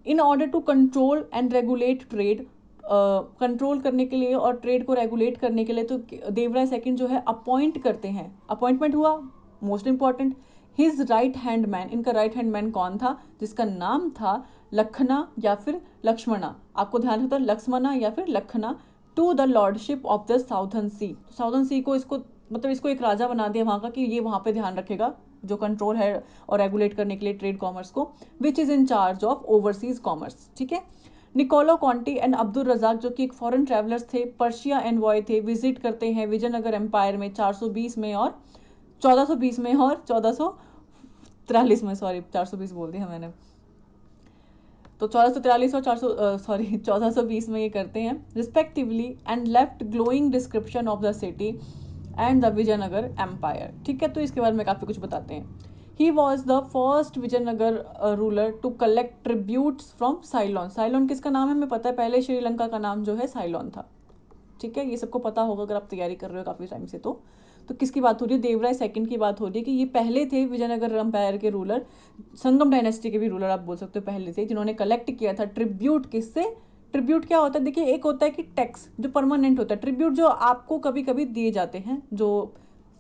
In order to control and regulate trade, control करने के लिए और ट्रेड को रेगुलेट करने के लिए तो देवराय सेकंड जो है अपॉइंट करते हैं। अपॉइंटमेंट हुआ most important, his right hand man. इनका राइट हैंड मैन कौन था? जिसका नाम था लखना या फिर लक्ष्मणा। आपको ध्यान रखना, लक्ष्मणा या फिर Lakhna. To the lordship of the southern sea. Southern sea को इसको मतलब इसको एक राजा बना दिया वहां का कि ये वहां पे ध्यान रखेगा जो कंट्रोल है और रेगुलेट करने के लिए ट्रेड कॉमर्स को, which is in charge of overseas commerce, ठीक है। निकोलो कॉन्टी एंड अब्दुल रजाक जो कि एक फॉरेन ट्रैवलर्स थे, पर्शिया एनवॉय थे, विजिट करते हैं विजयनगर एम्पायर में 420 में और 1420 में और 1443 में, सॉरी 420 बोल दिया मैंने, तो 1443 और 1420 में ये करते हैं respectively, and left glowing description of the city and the Vijayanagar empire, ठीक है। तो इसके बारे में काफी कुछ बताते हैं। He was the first Vijayanagar ruler to collect tributes from Ceylon. Ceylon किसका नाम है? हमें पता है, पहले श्रीलंका का नाम जो है साइलॉन था, ठीक है। ये सबको पता होगा अगर आप तैयारी कर रहे हो काफी टाइम से। तो किसकी बात हो रही है? देवराय सेकंड की बात हो रही है कि ये पहले थे विजयनगर एम्पायर के रूलर, संगम डायनेस्टी के भी रूलर आप बोल सकते हो पहले थे, जिन्होंने कलेक्ट किया था ट्रिब्यूट। किससे? ट्रिब्यूट क्या होता है? देखिए, एक होता है कि टैक्स जो परमानेंट होता है, ट्रिब्यूट जो आपको कभी कभी दिए जाते हैं, जो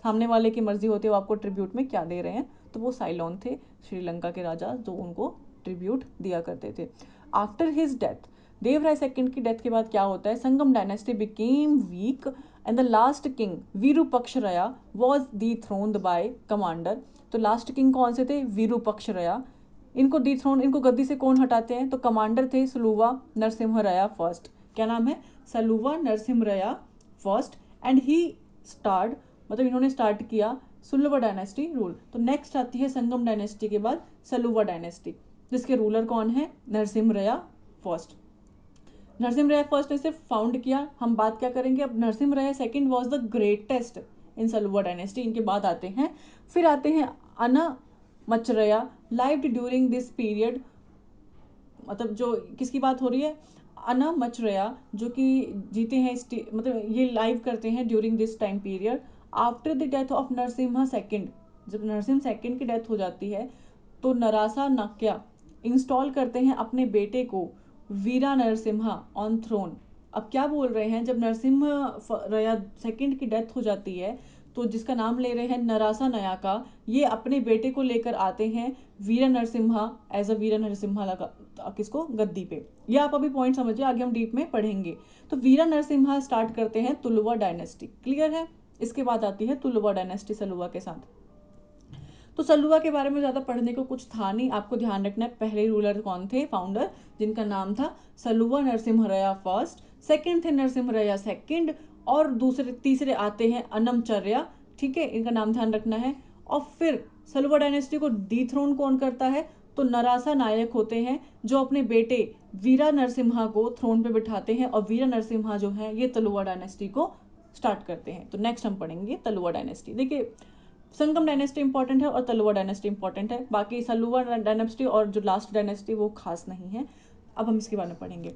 सामने वाले की मर्जी होती है वो आपको ट्रिब्यूट में क्या दे रहे हैं। तो वो साइलॉन थे श्रीलंका के राजा जो उनको ट्रिब्यूट दिया करते थे। After his death, Devaraya second की डेथ के बाद क्या होता है? Sangam dynasty became weak and the last king Virupaksharaya was dethroned by commander. तो लास्ट किंग कौन से थे? वीरूपक्षरया। इनको डिथ्रोन, इनको गद्दी से कौन हटाते हैं? तो कमांडर थे सलुवा नरसिम्हराया फर्स्ट। क्या नाम है? Saluva Narasimharaya first. And he start, मतलब इन्होंने स्टार्ट किया सुलुवा डायनेस्टी रूल। तो नेक्स्ट आती है संगम डायनेस्टी के बाद सलुवा डायनेस्टी, जिसके रूलर कौन है? नरसिम्हराया फर्स्ट। नरसिम्हराय फर्स्ट ने सिर्फ फाउंड किया। हम बात क्या करेंगे अब? Narasimharaya second was the greatest in Saluva dynasty, इनके बाद आते हैं। फिर आते हैं Annamacharya, lived during this period, मतलब जो किसकी बात हो रही है, अनामचरया, जो कि जीते हैं मतलब ये लाइव करते हैं during this time period after the death of Narasimha second. जब नरसिम्हा सेकंड की डेथ हो जाती है तो नरासा नाक्या इंस्टॉल करते हैं अपने बेटे को वीरा नरसिम्हा ऑन थ्रोन। अब क्या बोल रहे हैं, जब नरसिम्हा सेकंड की डेथ हो जाती है तो जिसका नाम ले रहे हैं नरासा नायका, ये अपने बेटे को लेकर आते हैं वीरा नरसिम्हा एज अ वीरा नरसिम्हा लगा किसको, गद्दी पे। ये आप अभी पॉइंट समझिए, आगे हम डीप में पढ़ेंगे। तो वीरा नरसिम्हा स्टार्ट करते हैं तुलुवा डायनेस्टी, क्लियर है। इसके बाद आती है तुलुवा डायनेस्टी सलुवा के साथ। तो सलुवा के बारे में ज़्यादा पढ़ने को कुछ था नहीं, आपको ध्यान रखना है पहले रूलर कौन थे, फाउंडर, जिनका नाम था सलुवा नरसिम्हराया फर्स्ट, सेकंड थे नरसिम्हराया सेकंड, और तीसरे आते हैं अनमचर्या, ठीक है, इनका नाम ध्यान रखना है। और फिर सलुवा डायनेस्टी को डीथ्रोन कौन करता है, तो नरासा नायक होते हैं, जो अपने बेटे वीरा नरसिम्हा को थ्रोन पे बिठाते हैं, और वीरा नरसिम्हा जो है ये तलुवा डायनेस्टी को स्टार्ट करते हैं। तो नेक्स्ट हम पढ़ेंगे तलुवा डायनेस्टी। देखिए संगम डायनेस्टी इंपॉर्टेंट है और तलुवा डायनेस्टी इंपॉर्टेंट है, बाकी सलुवा डायनेस्टी और जो लास्ट डायनेस्टी वो खास नहीं है। अब हम इसके बारे में पढ़ेंगे।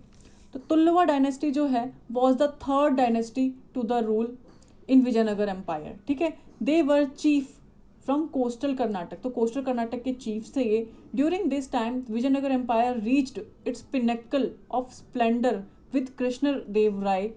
तो तुलुवा डायनेस्टी जो है was the third dynasty to the rule in Vijayanagara empire, ठीक है। They were chief from coastal Karnataka, तो कोस्टल कर्नाटक के चीफ थे ये। During this time Vijayanagara empire reached its pinnacle of splendour with Krishna Deva Raya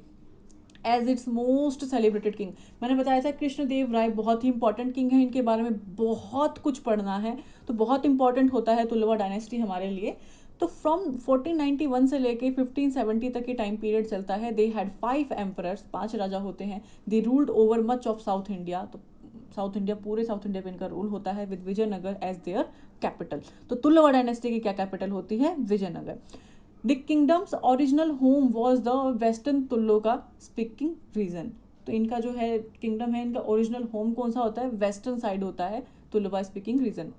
as its most celebrated king. मैंने बताया था कृष्ण देव राय बहुत ही इंपॉर्टेंट किंग है, इनके बारे में बहुत कुछ पढ़ना है, तो बहुत इंपॉर्टेंट होता है तुलुवा डायनेस्टी हमारे लिए। तो फ्रॉम 1491 से लेके 1570 तक की टाइम पीरियड चलता है। दे हैड 5 एम्परर्स, 5 राजा होते हैं। They ruled over much of south India, तो साउथ इंडिया, पूरे साउथ इंडिया पे इनका रूल होता है, with Vijayanagar as their capital. तो तुलुवा डायनेस्टी की क्या कैपिटल होती है, Vijayanagar. The kingdom's original home was the western Tulu का स्पीकिंग रीजन। तो इनका जो है किंगडम है, इनका ओरिजिनल होम कौन सा होता है, वेस्टर्न साइड होता है तुल्लुवा स्पीकिंग रीजन।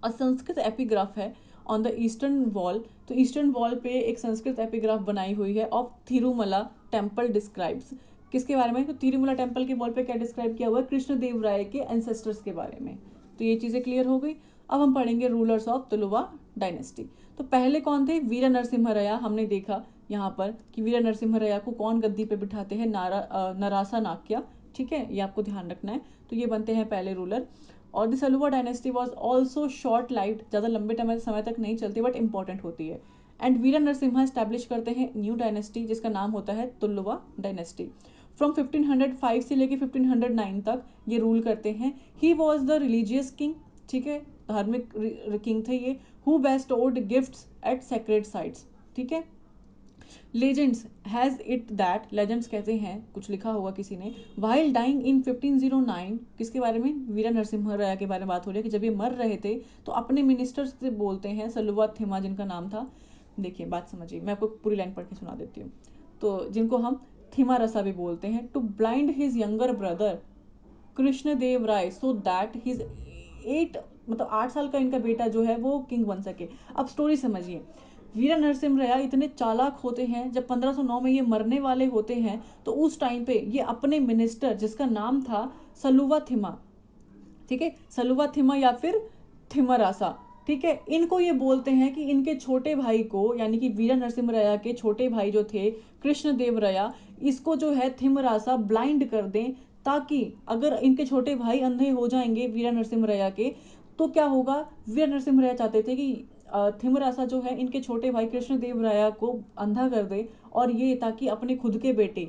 और संस्कृत एपिग्राफ है ऑन द ईस्टर्न वॉल, तो ईस्टर्न वॉल पे एक संस्कृत एपिग्राफ बनाई हुई है ऑफ थिरुमला टेम्पल डिस्क्राइब्स, किसके बारे में, तो तिरुमला टेम्पल के वॉल पे क्या डिस्क्राइब किया हुआ है, कृष्ण देव राय के एंसेस्टर्स के बारे में। तो ये चीज़ें क्लियर हो गई। अब हम पढ़ेंगे रूलर्स ऑफ तुलुवा डायनेस्टी। तो पहले कौन थे, वीरा नरसिम्हराया, हमने देखा यहाँ पर कि वीरा नरसिम्हराया को कौन गद्दी पे बिठाते हैं, नरासा नाक्या, ठीक है, ये आपको ध्यान रखना है। तो ये बनते हैं पहले रूलर। और the Saluwa dynasty was also short lived, ज़्यादा लंबे समय तक नहीं चलती, बट इंपॉर्टेंट होती है। एंड वीरा नरसिम्हा स्टैब्लिश करते हैं न्यू डायनेस्टी, जिसका नाम होता है तुलुवा डायनेस्टी। फ्रॉम 1505 से लेके 1509 तक ये रूल करते हैं। He was the religious king, ठीक है, धार्मिक किंग थे ये। Who bestowed gifts at sacred sites, ठीक है। Legends has it that, legends कहते हैं, कुछ लिखा होगा किसी ने, वाइल डाइंग इन 1509, किसके बारे में, वीरा नरसिम्हा के बारे में बात हो रही है कि जब ये मर रहे थे तो अपने मिनिस्टर्स से बोलते हैं, सलुवा थिमा जिनका नाम था, देखिए बात समझिए, मैं आपको पूरी लाइन पढ़ के सुना देती हूँ। तो जिनको हम थिमा रसा भी बोलते हैं, to blind his younger brother Krishna Deva Raya so that his 8, मतलब 8 साल का इनका बेटा जो है वो किंग बन सके। अब स्टोरी समझिए, वीरा नरसिम्हा इतने चालाक होते हैं, जब 1509 में ये मरने वाले होते हैं तो उस टाइम पे ये अपने मिनिस्टर, जिसका नाम था सलुवा थिमा, ठीक है, सलुवा थिमा या फिर थिमरासा, ठीक है, इनको ये बोलते हैं कि इनके छोटे भाई को, यानी कि वीरा नरसिम्हा के छोटे भाई जो थे कृष्ण देव राय, इसको जो है थिमरासा ब्लाइंड कर दें, ताकि अगर इनके छोटे भाई अंधे हो जाएंगे वीरा नरसिम्हा के, तो क्या होगा, वीरा नरसिम्हा चाहते थे कि थिमरासा जो है इनके छोटे भाई कृष्ण देव राय को अंधा कर दे, और ये ताकि अपने खुद के बेटे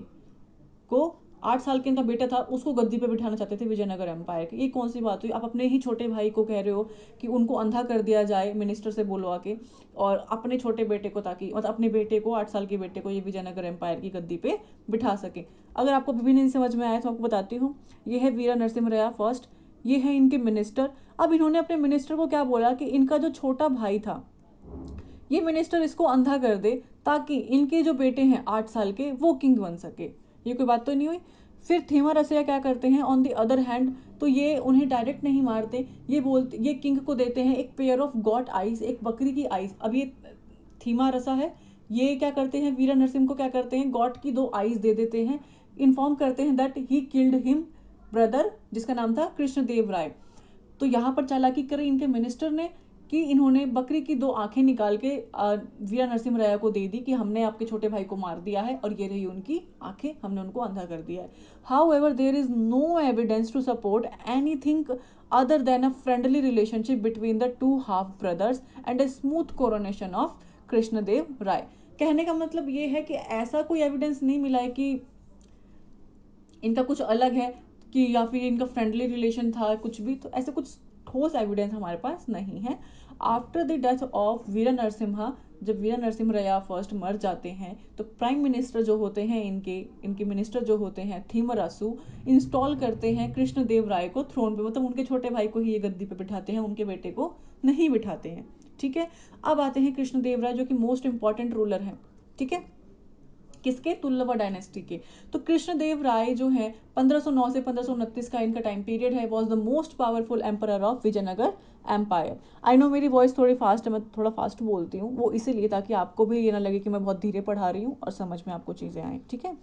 को, 8 साल के इनका बेटा था, उसको गद्दी पे बिठाना चाहते थे विजयनगर एम्पायर के। ये कौन सी बात हुई, आप अपने ही छोटे भाई को कह रहे हो कि उनको अंधा कर दिया जाए मिनिस्टर से बोलवा के, और अपने छोटे बेटे को, ताकि मतलब अपने बेटे को, 8 साल के बेटे को ये विजयनगर एम्पायर की गद्दी पे बिठा सके। अगर आपको भी नहीं समझ में आया तो आपको बताती हूँ। ये है वीरा नरसिम्हा फर्स्ट, ये है इनके मिनिस्टर। अब इन्होंने अपने मिनिस्टर को क्या बोला कि इनका जो छोटा भाई था, ये मिनिस्टर इसको अंधा कर दे, ताकि इनके जो बेटे हैं 8 साल के वो किंग बन सके। ये कोई बात तो नहीं हुई। फिर थीमा रसिया क्या करते हैं, ऑन द अदर हैंड, तो ये उन्हें डायरेक्ट नहीं मारते, ये किंग को देते हैं एक पेयर ऑफ गॉट आइज, एक बकरी की आइज। अब ये थीमा रसा है, ये क्या करते हैं, वीरा नरसिम्हा को क्या करते हैं, गॉट की 2 आइज दे देते हैं, इन्फॉर्म करते हैं that he killed him brother जिसका नाम था कृष्णदेव राय। तो यहाँ पर चालाकी करी इनके मिनिस्टर ने कि इन्होंने बकरी की 2 आंखें निकाल के वीरा नरसिम्हा राय को दे दी कि हमने आपके छोटे भाई को मार दिया है और ये रही उनकी आंखें, हमने उनको अंधा कर दिया है। However there is no evidence to support anything other than a friendly relationship between the two half brothers and a smooth coronation of Krishnadeva Raya. कहने का मतलब ये है कि ऐसा कोई एविडेंस नहीं मिला है कि इनका कुछ अलग है कि या फिर इनका फ्रेंडली रिलेशन था कुछ भी, तो ऐसे कुछ ठोस एविडेंस हमारे पास नहीं है। आफ्टर द डेथ ऑफ वीरा नरसिम्हा, जब वीरा नरसिम्हा राय फर्स्ट मर जाते हैं तो प्राइम मिनिस्टर जो होते हैं इनके मिनिस्टर जो होते हैं थिमरासु इंस्टॉल करते हैं कृष्णदेव राय को थ्रोन पे, मतलब उनके छोटे भाई को ही ये गद्दी पे बिठाते हैं, उनके बेटे को नहीं बिठाते हैं। ठीक है, अब आते हैं कृष्णदेव राय जो कि मोस्ट इंपॉर्टेंट रूलर है। ठीक है, किसके? तुल्लवा डायनेस्टी के। तो कृष्णदेव राय जो है 1509 से 1529 का इनका टाइम पीरियड है, was the most powerful emperor of Vijayanagar empire. I know मेरी वॉइस थोड़ी फास्ट है, मैं थोड़ा फास्ट बोलती हूँ, वो इसीलिए ताकि आपको भी ये ना लगे कि मैं बहुत धीरे पढ़ा रही हूँ और समझ में आपको चीज़ें आए। ठीक है,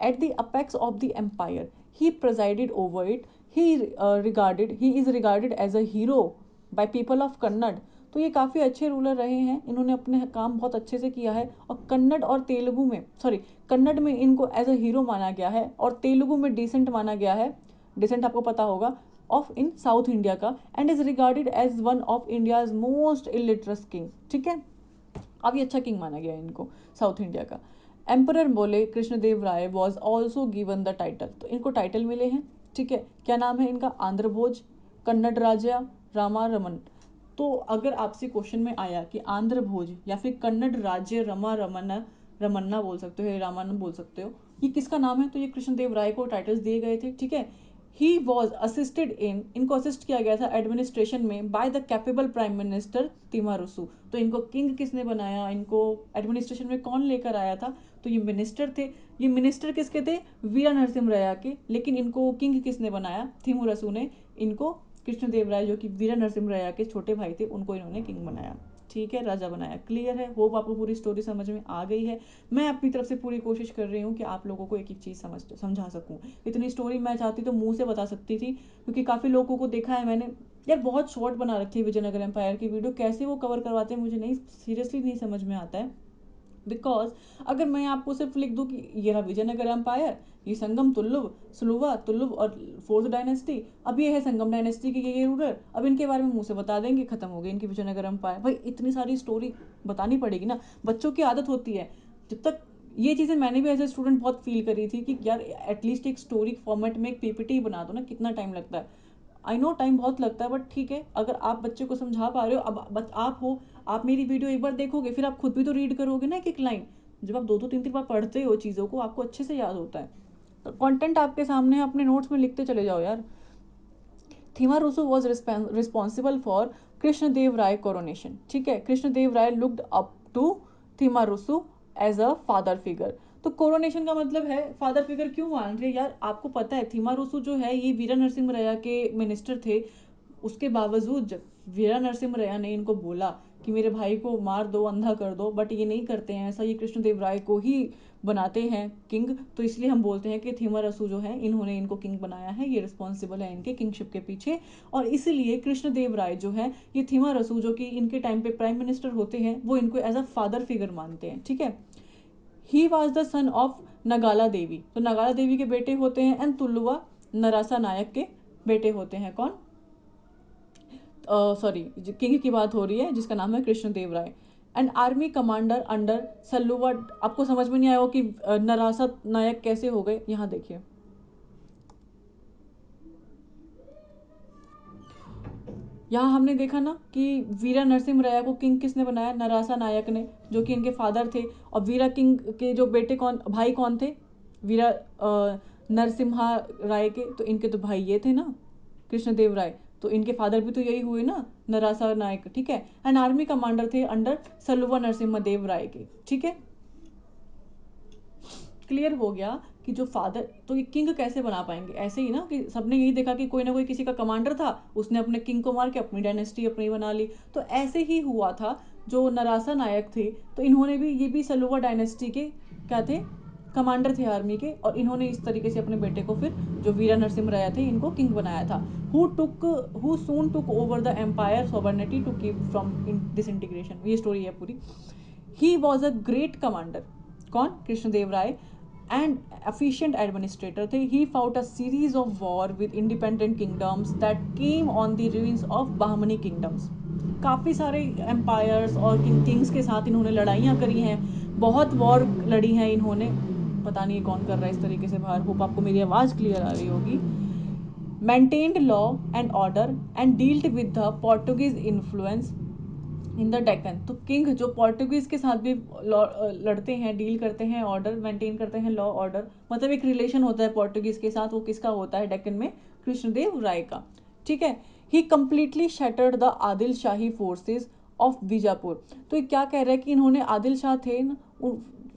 at the apex of the empire he presided over it, he is regarded as a hero by people of Kannada. तो ये काफ़ी अच्छे रूलर रहे हैं, इन्होंने अपने काम बहुत अच्छे से किया है और कन्नड़ और तेलुगु में कन्नड़ में इनको एज अ हीरो माना गया है और तेलुगु में डिसेंट माना गया है। डिसेंट आपको पता होगा, ऑफ इन साउथ इंडिया का, and is regarded as one of India's most illiterate king. ठीक है, काफ़ी अच्छा किंग माना गया इनको साउथ इंडिया का। एम्परर बोले Krishnadeva Raya was also given the title, तो इनको टाइटल मिले हैं। ठीक है, क्या नाम है इनका? आंध्र भोज, कन्नड़ राजा रामा रमन। तो अगर आपसे क्वेश्चन में आया कि आंध्र भोज या फिर कन्नड़ राज्य रमन्ना बोल सकते हो, रामानम बोल सकते हो, ये किसका नाम है? तो ये कृष्णदेव राय को टाइटल्स दिए गए थे। ठीक है, ही वॉज असिस्टेड इनको असिस्ट किया गया था एडमिनिस्ट्रेशन में by the capable prime minister Timmarusu. तो इनको किंग किसने बनाया, इनको एडमिनिस्ट्रेशन में कौन लेकर आया था? तो ये मिनिस्टर थे। ये मिनिस्टर किसके थे? वीरा नरसिम्हा राय के। लेकिन इनको किंग किसने बनाया? थिमुरसु ने इनको कृष्णदेव राय जो कि वीरा नरसिम्हा राय के छोटे भाई थे उनको इन्होंने किंग बनाया। ठीक है, राजा बनाया। क्लियर है? होप आपको पूरी स्टोरी समझ में आ गई है। मैं अपनी तरफ से पूरी कोशिश कर रही हूँ कि आप लोगों को एक एक चीज़ समझा सकूँ। इतनी स्टोरी मैं चाहती तो मुंह से बता सकती थी, क्योंकि काफ़ी लोगों को देखा है मैंने, यार बहुत शॉर्ट बना रखी है विजयनगर एम्पायर की वीडियो, कैसे वो कवर करवाते हैं मुझे नहीं, सीरियसली नहीं समझ में आता है। बिकॉज अगर मैं आपको सिर्फ लिख दूँ कि ये रहा विजयनगर एम्पायर, ये संगम तुल्लुव और फोर्थ डायनेस्टी, अब ये है संगम डायनेस्टी की ये रूलर, अब इनके बारे में मुंह से बता देंगे, खत्म हो गई इनकी विजयनगर एम्पायर। भाई इतनी सारी स्टोरी बतानी पड़ेगी ना, बच्चों की आदत होती है। जब तक ये चीज़ें मैंने भी एज ए स्टूडेंट बहुत फील करी थी कि यार एटलीस्ट एक स्टोरी फॉर्मेट में एक पीपीटी बना दो ना, कितना टाइम लगता है। आई नो टाइम बहुत लगता है, बट ठीक है, अगर आप बच्चे को समझा पा रहे हो, अब आप हो, आप मेरी वीडियो एक बार देखोगे फिर आप खुद भी तो रीड करोगे ना एक एक लाइन। जब आप दो दो तीन तीन बार पढ़ते हो चीज़ों को, आपको अच्छे से याद होता है। तो कंटेंट आपके सामने है, अपने नोट्स में लिखते चले जाओ यार। Thimmarusu was responsible for Krishnadeva Raya coronation. ठीक है, Krishnadeva Raya looked up to Thimmarusu as a father figure. तो कोरोनेशन का मतलब है फादर फिगर क्यों मान रहे यार? आपको पता है थिमारुसु जो है ये वीरा नरसिम्हा राय के मिनिस्टर थे। उसके बावजूद जब वीरा नरसिम्हा राय ने इनको बोला कि मेरे भाई को मार दो, अंधा कर दो, बट ये नहीं करते हैं ऐसा, ये कृष्णदेव राय को ही बनाते हैं किंग। तो इसलिए हम बोलते हैं कि थिमारुसु जो है इन्होंने इनको किंग बनाया है, ये रिस्पॉन्सिबल है इनके किंगशिप के पीछे। और इसीलिए कृष्णदेव राय जो है, ये थिमारुसु जो कि इनके टाइम पे प्राइम मिनिस्टर होते हैं, वो इनको एज अ फादर फिगर मानते हैं। ठीक है, he was the son of Nagala Devi. तो नगाला देवी के बेटे होते हैं, एंड तुल्लुवा नरासा नायक के बेटे होते हैं। कौन? सॉरी, किंग की बात हो रही है जिसका नाम है Krishnadeva Raya. And army commander under Saluva. आपको समझ में नहीं आया कि नरासा नायक कैसे हो गए? यहाँ देखिए, यहाँ हमने देखा ना कि वीरा नरसिम्हा राय को किंग किसने बनाया? नरासा नायक ने, जो कि इनके फादर थे। और वीरा किंग के जो बेटे भाई कौन थे? वीरा नरसिम्हा राय के, तो इनके तो भाई ये थे ना, कृष्णदेव राय। तो इनके फादर भी तो यही हुए ना, नरासा नायक। ठीक है, एंड आर्मी कमांडर थे अंडर सलुवा नरसिम्हा देव राय के। ठीक है, क्लियर हो गया कि जो फादर, तो ये किंग कैसे बना पाएंगे? ऐसे ही ना कि सबने यही देखा कि कोई ना कोई किसी का कमांडर था, उसने अपने किंग को मार के अपनी डायनेस्टी अपनी बना ली। तो ऐसे ही हुआ था जो नरासा नायक थे, तो इन्होंने भी, ये भी सलुवा डायनेस्टी के क्या थे? कमांडर थे आर्मी के, और इन्होंने इस तरीके से अपने बेटे को फिर जो वीरा नरसिम्हा राय थे इनको किंग बनाया था, who soon took over the empire sovereignty to keep from disintegration. ये स्टोरी है पूरी। He was a great commander, कौन? Krishnadeva Raya, and efficient administrator थे। He fought a series of war with independent kingdoms that came on the ruins of Bahmani kingdoms. काफ़ी सारे empires और Kings के साथ इन्होंने लड़ाइयाँ करी हैं, बहुत वॉर लड़ी हैं इन्होंने। पता नहीं कौन कर रहा है इस तरीके से बाहर, होप आपको मेरी आवाज़ क्लियर आ रही होगी। Maintained law and order and dealt with the Portuguese influence in the Deccan. तो किंग जो पोर्टुगीज के साथ भी लड़ते हैं, डील करते हैं, ऑर्डर मेंटेन करते हैं, लॉ ऑर्डर, मतलब एक रिलेशन होता है पोर्टुगीज के साथ, वो किसका होता है डेक्कन में? कृष्णदेव राय का। ठीक है। He completely shattered the Adil Shahi forces of Bijapur. तो ये क्या कह रहा है कि इन्होंने आदिल शाह थे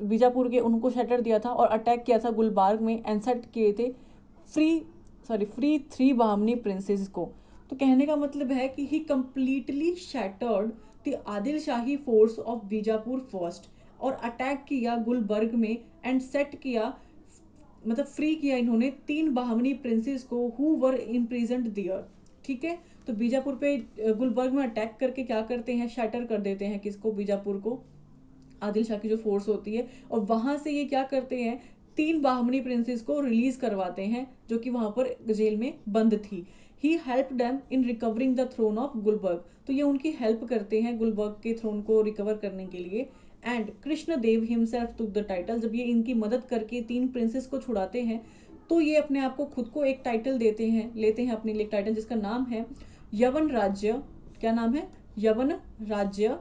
बीजापुर के, उनको शटर दिया था और अटैक किया था गुलबार्ग में, एंड सेट किए थे फ्री 3 बाहमनी प्रिंसेस को। तो कहने का मतलब है कि he completely shattered the Adil Shahi force of Bijapur first, और अटैक किया गुलबर्ग में, एंड सेट किया, मतलब फ्री किया इन्होंने 3 बाहमनी प्रिंसेस को हु वर इम्प्रिजन्ड देयर। ठीक है। तो बीजापुर पे गुलबर्ग में अटैक करके क्या करते हैं? शैटर कर देते हैं किसको? बीजापुर को, आदिल शाह की जो फोर्स होती है, और वहां से ये क्या करते हैं? 3 बाहमनी प्रिंसेस को रिलीज करवाते हैं जो कि वहां पर जेल में बंद थी। He help them in recovering the throne of Gulbarga. तो ये उनकी हेल्प करते हैं गुलबर्ग के थ्रोन को रिकवर करने के लिए। And Krishnadeva himself took the title. जब ये इनकी मदद करके 3 प्रिंसेस को छुड़ाते हैं, तो ये अपने आप को खुद को एक टाइटल लेते हैं अपने लिए एक टाइटल, जिसका नाम है यवन राज्य। क्या नाम है? यवन राज्य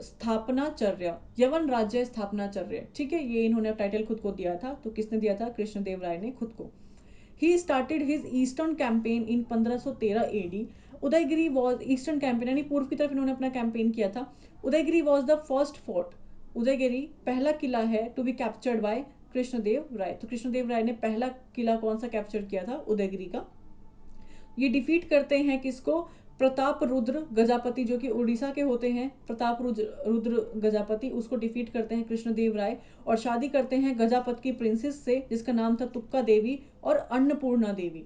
स्थापनाचर्य। यवन राज्य स्थापनाचर्य। ठीक है। ये इन्होंने टाइटल खुद को दिया था। तो किसने दिया था? कृष्णदेव राय ने खुद को। He started his eastern campaign in 1513 AD. Udayagiri was eastern campaign, यानी पूर्व की तरफ इन्होंने अपना कैंपेन किया था। Udayagiri was the first fort. Udayagiri पहला किला है to be captured by Krishnadeva Raya. तो कृष्णदेव राय ने पहला किला कौन सा कैप्चर किया था? उदयगिरी का। ये डिफीट करते हैं किसको? प्रताप रुद्र गजापति, जो कि उड़ीसा के होते हैं। प्रताप रुद्र गजापति, उसको डिफीट करते हैं कृष्णदेव राय, और शादी करते हैं गजापत की प्रिंसेस से, जिसका नाम था तुक्का देवी और अन्नपूर्णा देवी।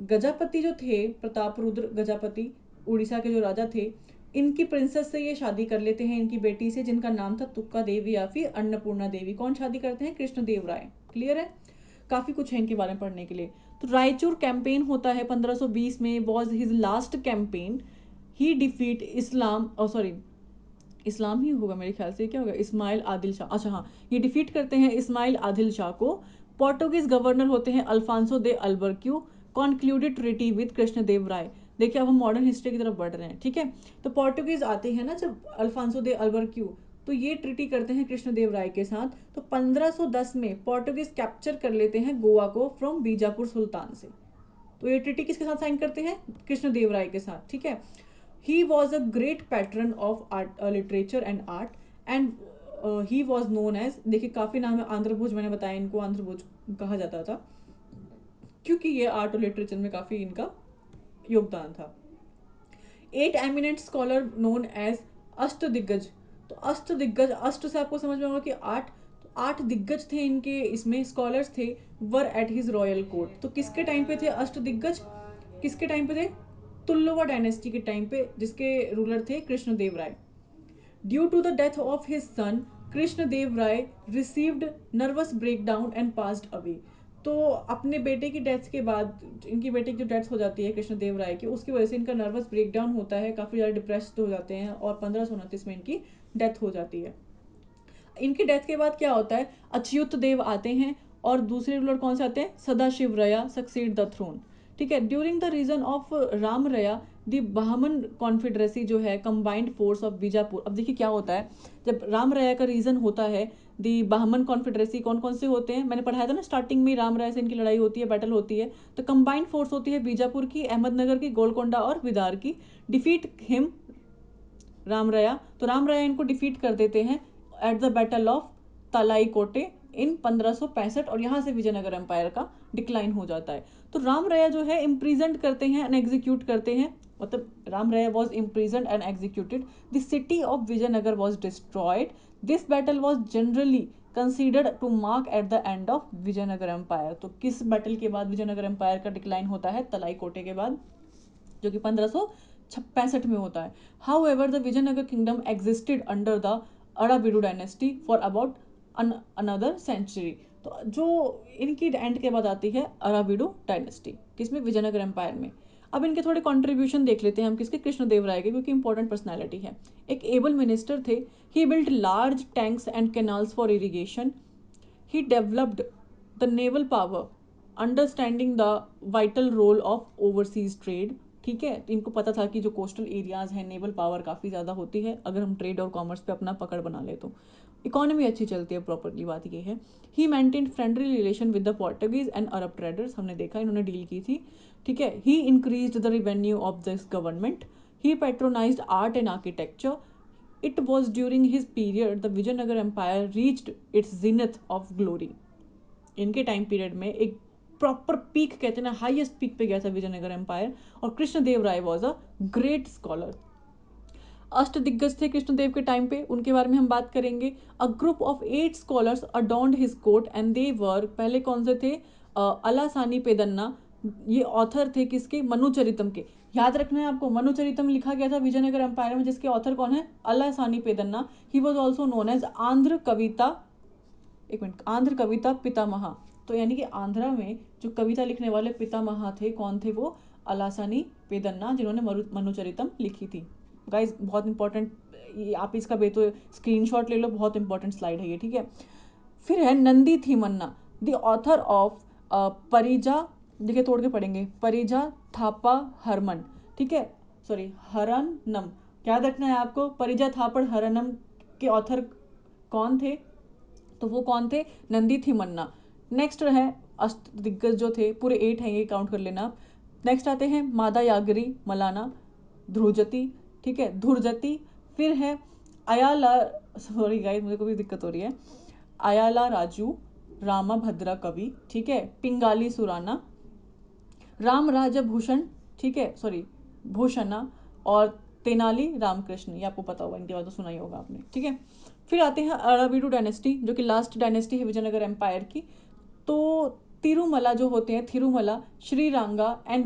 गजापति जो थे, प्रताप रुद्र गजापति, उड़ीसा के जो राजा थे, इनकी प्रिंसेस से ये शादी कर लेते हैं, इनकी बेटी से, जिनका नाम था तुक्का देवी या फिर अन्नपूर्णा देवी। कौन शादी करते हैं? कृष्णदेव राय। क्लियर है? काफी कुछ है इनके बारे में पढ़ने के लिए। तो रायचूर कैंपेन होता है 1520 में, was his last campaign. He defeat Islam ही होगा मेरे ख्याल से, क्या होगा? इस्माइल आदिल शाह। अच्छा हाँ, ये डिफीट करते हैं इस्माइल आदिल शाह को। पोर्टुगीज गवर्नर होते हैं Alfonso de Albuquerque. Concluded treaty with Krishnadeva Raya. देखिए अब हम मॉडर्न हिस्ट्री की तरफ बढ़ रहे हैं। ठीक है। तो पोर्टुगीज आते हैं ना जब, अल्फांसो दे अल्बर्क्यू, तो ये ट्रीटी करते हैं कृष्णदेव राय के साथ। तो 1510 में पोर्टुगीज कैप्चर कर लेते हैं गोवा को फ्रॉम बीजापुर सुल्तान से। तो ये ट्रीटी किसके साथ साइन करते हैं? कृष्णदेव राय के साथ। ठीक है। He was a great patron of art, literature and art, and he was known as, देखिए काफी नाम है, आंध्रभुज, मैंने बताया इनको आंध्रभुज कहा जाता था, क्योंकि ये आर्ट और लिटरेचर में काफी इनका योगदान था। 8 एमिनेंट स्कॉलर नोन एज अष्ट दिग्गज। तो अष्ट दिग्गज, अष्ट से आपको समझ में होगा कि 8, तो 8 दिग्गज थे इनके, इसमें स्कॉलर्स थे, were at his royal court. तो किसके टाइम पे थे अष्ट दिग्गज? किसके टाइम पे थे? तुल्लुवा डायनेस्टी के टाइम पे, जिसके रूलर थे Krishnadeva Raya. Due to the death of his son Krishnadeva Raya received nervous breakdown and passed away. तो अपने बेटे की डेथ के बाद, इनकी बेटे की जो डेथ हो जाती है कृष्णदेव राय की, उसकी वजह से इनका नर्वस ब्रेकडाउन होता है, काफ़ी ज़्यादा डिप्रेस्ड हो जाते हैं, और 1529 में इनकी डेथ हो जाती है। इनकी डेथ के बाद क्या होता है? अच्युत देव आते हैं, और दूसरे रूलर कौन से आते हैं? सदाशिव रया सक्सीड द थ्रोन। ठीक है। During the reason of Rama Raya the बाहमन confederacy जो है कंबाइंड फोर्स ऑफ बीजापुर। अब देखिए क्या होता है, जब राम रया का रीजन होता है, दी बाहमन कॉन्फेडरेसी कौन कौन से होते हैं? मैंने पढ़ाया था ना स्टार्टिंग में, राम राय से इनकी लड़ाई होती है, बैटल होती है। तो कंबाइंड फोर्स होती है बीजापुर की, अहमदनगर की, गोलकोंडा और विदार की। डिफीट हिम राम राया, तो राम राया इनको डिफीट कर देते हैं एट द बैटल ऑफ तलाई कोटे इन 1565, और यहाँ से विजयनगर एम्पायर का डिक्लाइन हो जाता है। तो राम राया जो है इम्प्रीजेंट करते हैं एंड एग्जीक्यूट करते हैं, मतलब Rama Raya was imprisoned and executed. The city of Vijayanagar was destroyed. This battle was generally considered to mark at the end of Vijayanagar empire. तो किस बैटल के बाद विजयनगर एम्पायर का डिक्लाइन होता है? तलाई कोटे के बाद, जो कि 1565 में होता है। However the Vijayanagar kingdom existed under the Aravidu dynasty for about another century. तो जो इनकी एंड के बाद आती है अराविडु डायनेस्टी, किसमें? विजयनगर एम्पायर में। अब इनके थोड़े कंट्रीब्यूशन देख लेते हैं हम किसके? कृष्णदेवराय के, क्योंकि इंपॉर्टेंट पर्सनैलिटी है। एक एबल मिनिस्टर थे। He built large tanks and canals for irrigation. He developed the naval power, understanding the vital role of overseas trade. ठीक है, तो इनको पता था कि जो कोस्टल एरियाज हैं नेवल पावर काफ़ी ज़्यादा होती है अगर हम ट्रेड और कॉमर्स पे अपना पकड़ बना ले तो। इकोनॉमी अच्छी चलती है प्रॉपरली, बात ये है। He maintain friendly relation with the Portuguese and Arab traders, हमने देखा इन्होंने डील की थी। ठीक है, he increase the revenue of this government. He patronized art and architecture. It was during his period the Vijayanagar empire reached its zenith of glory. इनके time period में एक प्रॉपर पीक कहते हैं ना, हाईएस्ट पीक पे गया था विजयनगर एम्पायर। और Krishnadeva Raya was a great scholar. अष्ट दिग्गज थे कृष्णदेव के टाइम पे, उनके बारे में हम बात करेंगे। A group of 8 scholars adorned his court and they were, पहले कौन से थे? अलासानी पेदन्ना, ये ऑथर थे किसके? मनुचरितम के। याद रखना है आपको, मनुचरितम लिखा गया था विजयनगर एम्पायर में, जिसके ऑथर कौन है? Allasani Peddana. He was also known as Andhra Kavita, एक मिनट, आंध्र कविता पितामह। तो यानी कि आंध्रा में जो कविता लिखने वाले पितामह थे, कौन थे वो? अलासानी पेदन्ना, जिन्होंने मनुचरितम लिखी थी। गाइज बहुत इंपॉर्टेंट, आप इसका बेतो स्क्रीनशॉट ले लो, बहुत इंपॉर्टेंट स्लाइड है ये। ठीक है, फिर है Nandi Thimmana, the author of परिजा, देखिए तोड़ के पढ़ेंगे, परिजा थापा हरमन। ठीक है, सॉरी हरनम, याद रखना है आपको, परिजा थापड़ हरनम के ऑथर कौन थे? तो वो कौन थे? नंदी थिमन्ना। नेक्स्ट है अष्ट दिग्गज जो थे, पूरे 8 हैं, ये काउंट कर लेना आप। नेक्स्ट आते हैं मादा यागरी मलाना, ध्रुजती, ठीक है, धुरजती। फिर है अयाला, सॉरी गाइस मुझे को भी दिक्कत हो रही है, अयाला राजू, रामा भद्रा कवि, ठीक है, पिंगाली सुराना, राम राजा भूषण, ठीक है, सॉरी भूषणा, और तेनाली रामकृष्ण, ये आपको पता होगा, इनके बाद तो सुना ही होगा आपने। ठीक है, फिर आते हैं अराविडु डायनेस्टी, जो कि लास्ट डायनेस्टी है विजयनगर एम्पायर की। तो तिरुमला जो होते हैं, Thirumala, Sriranga and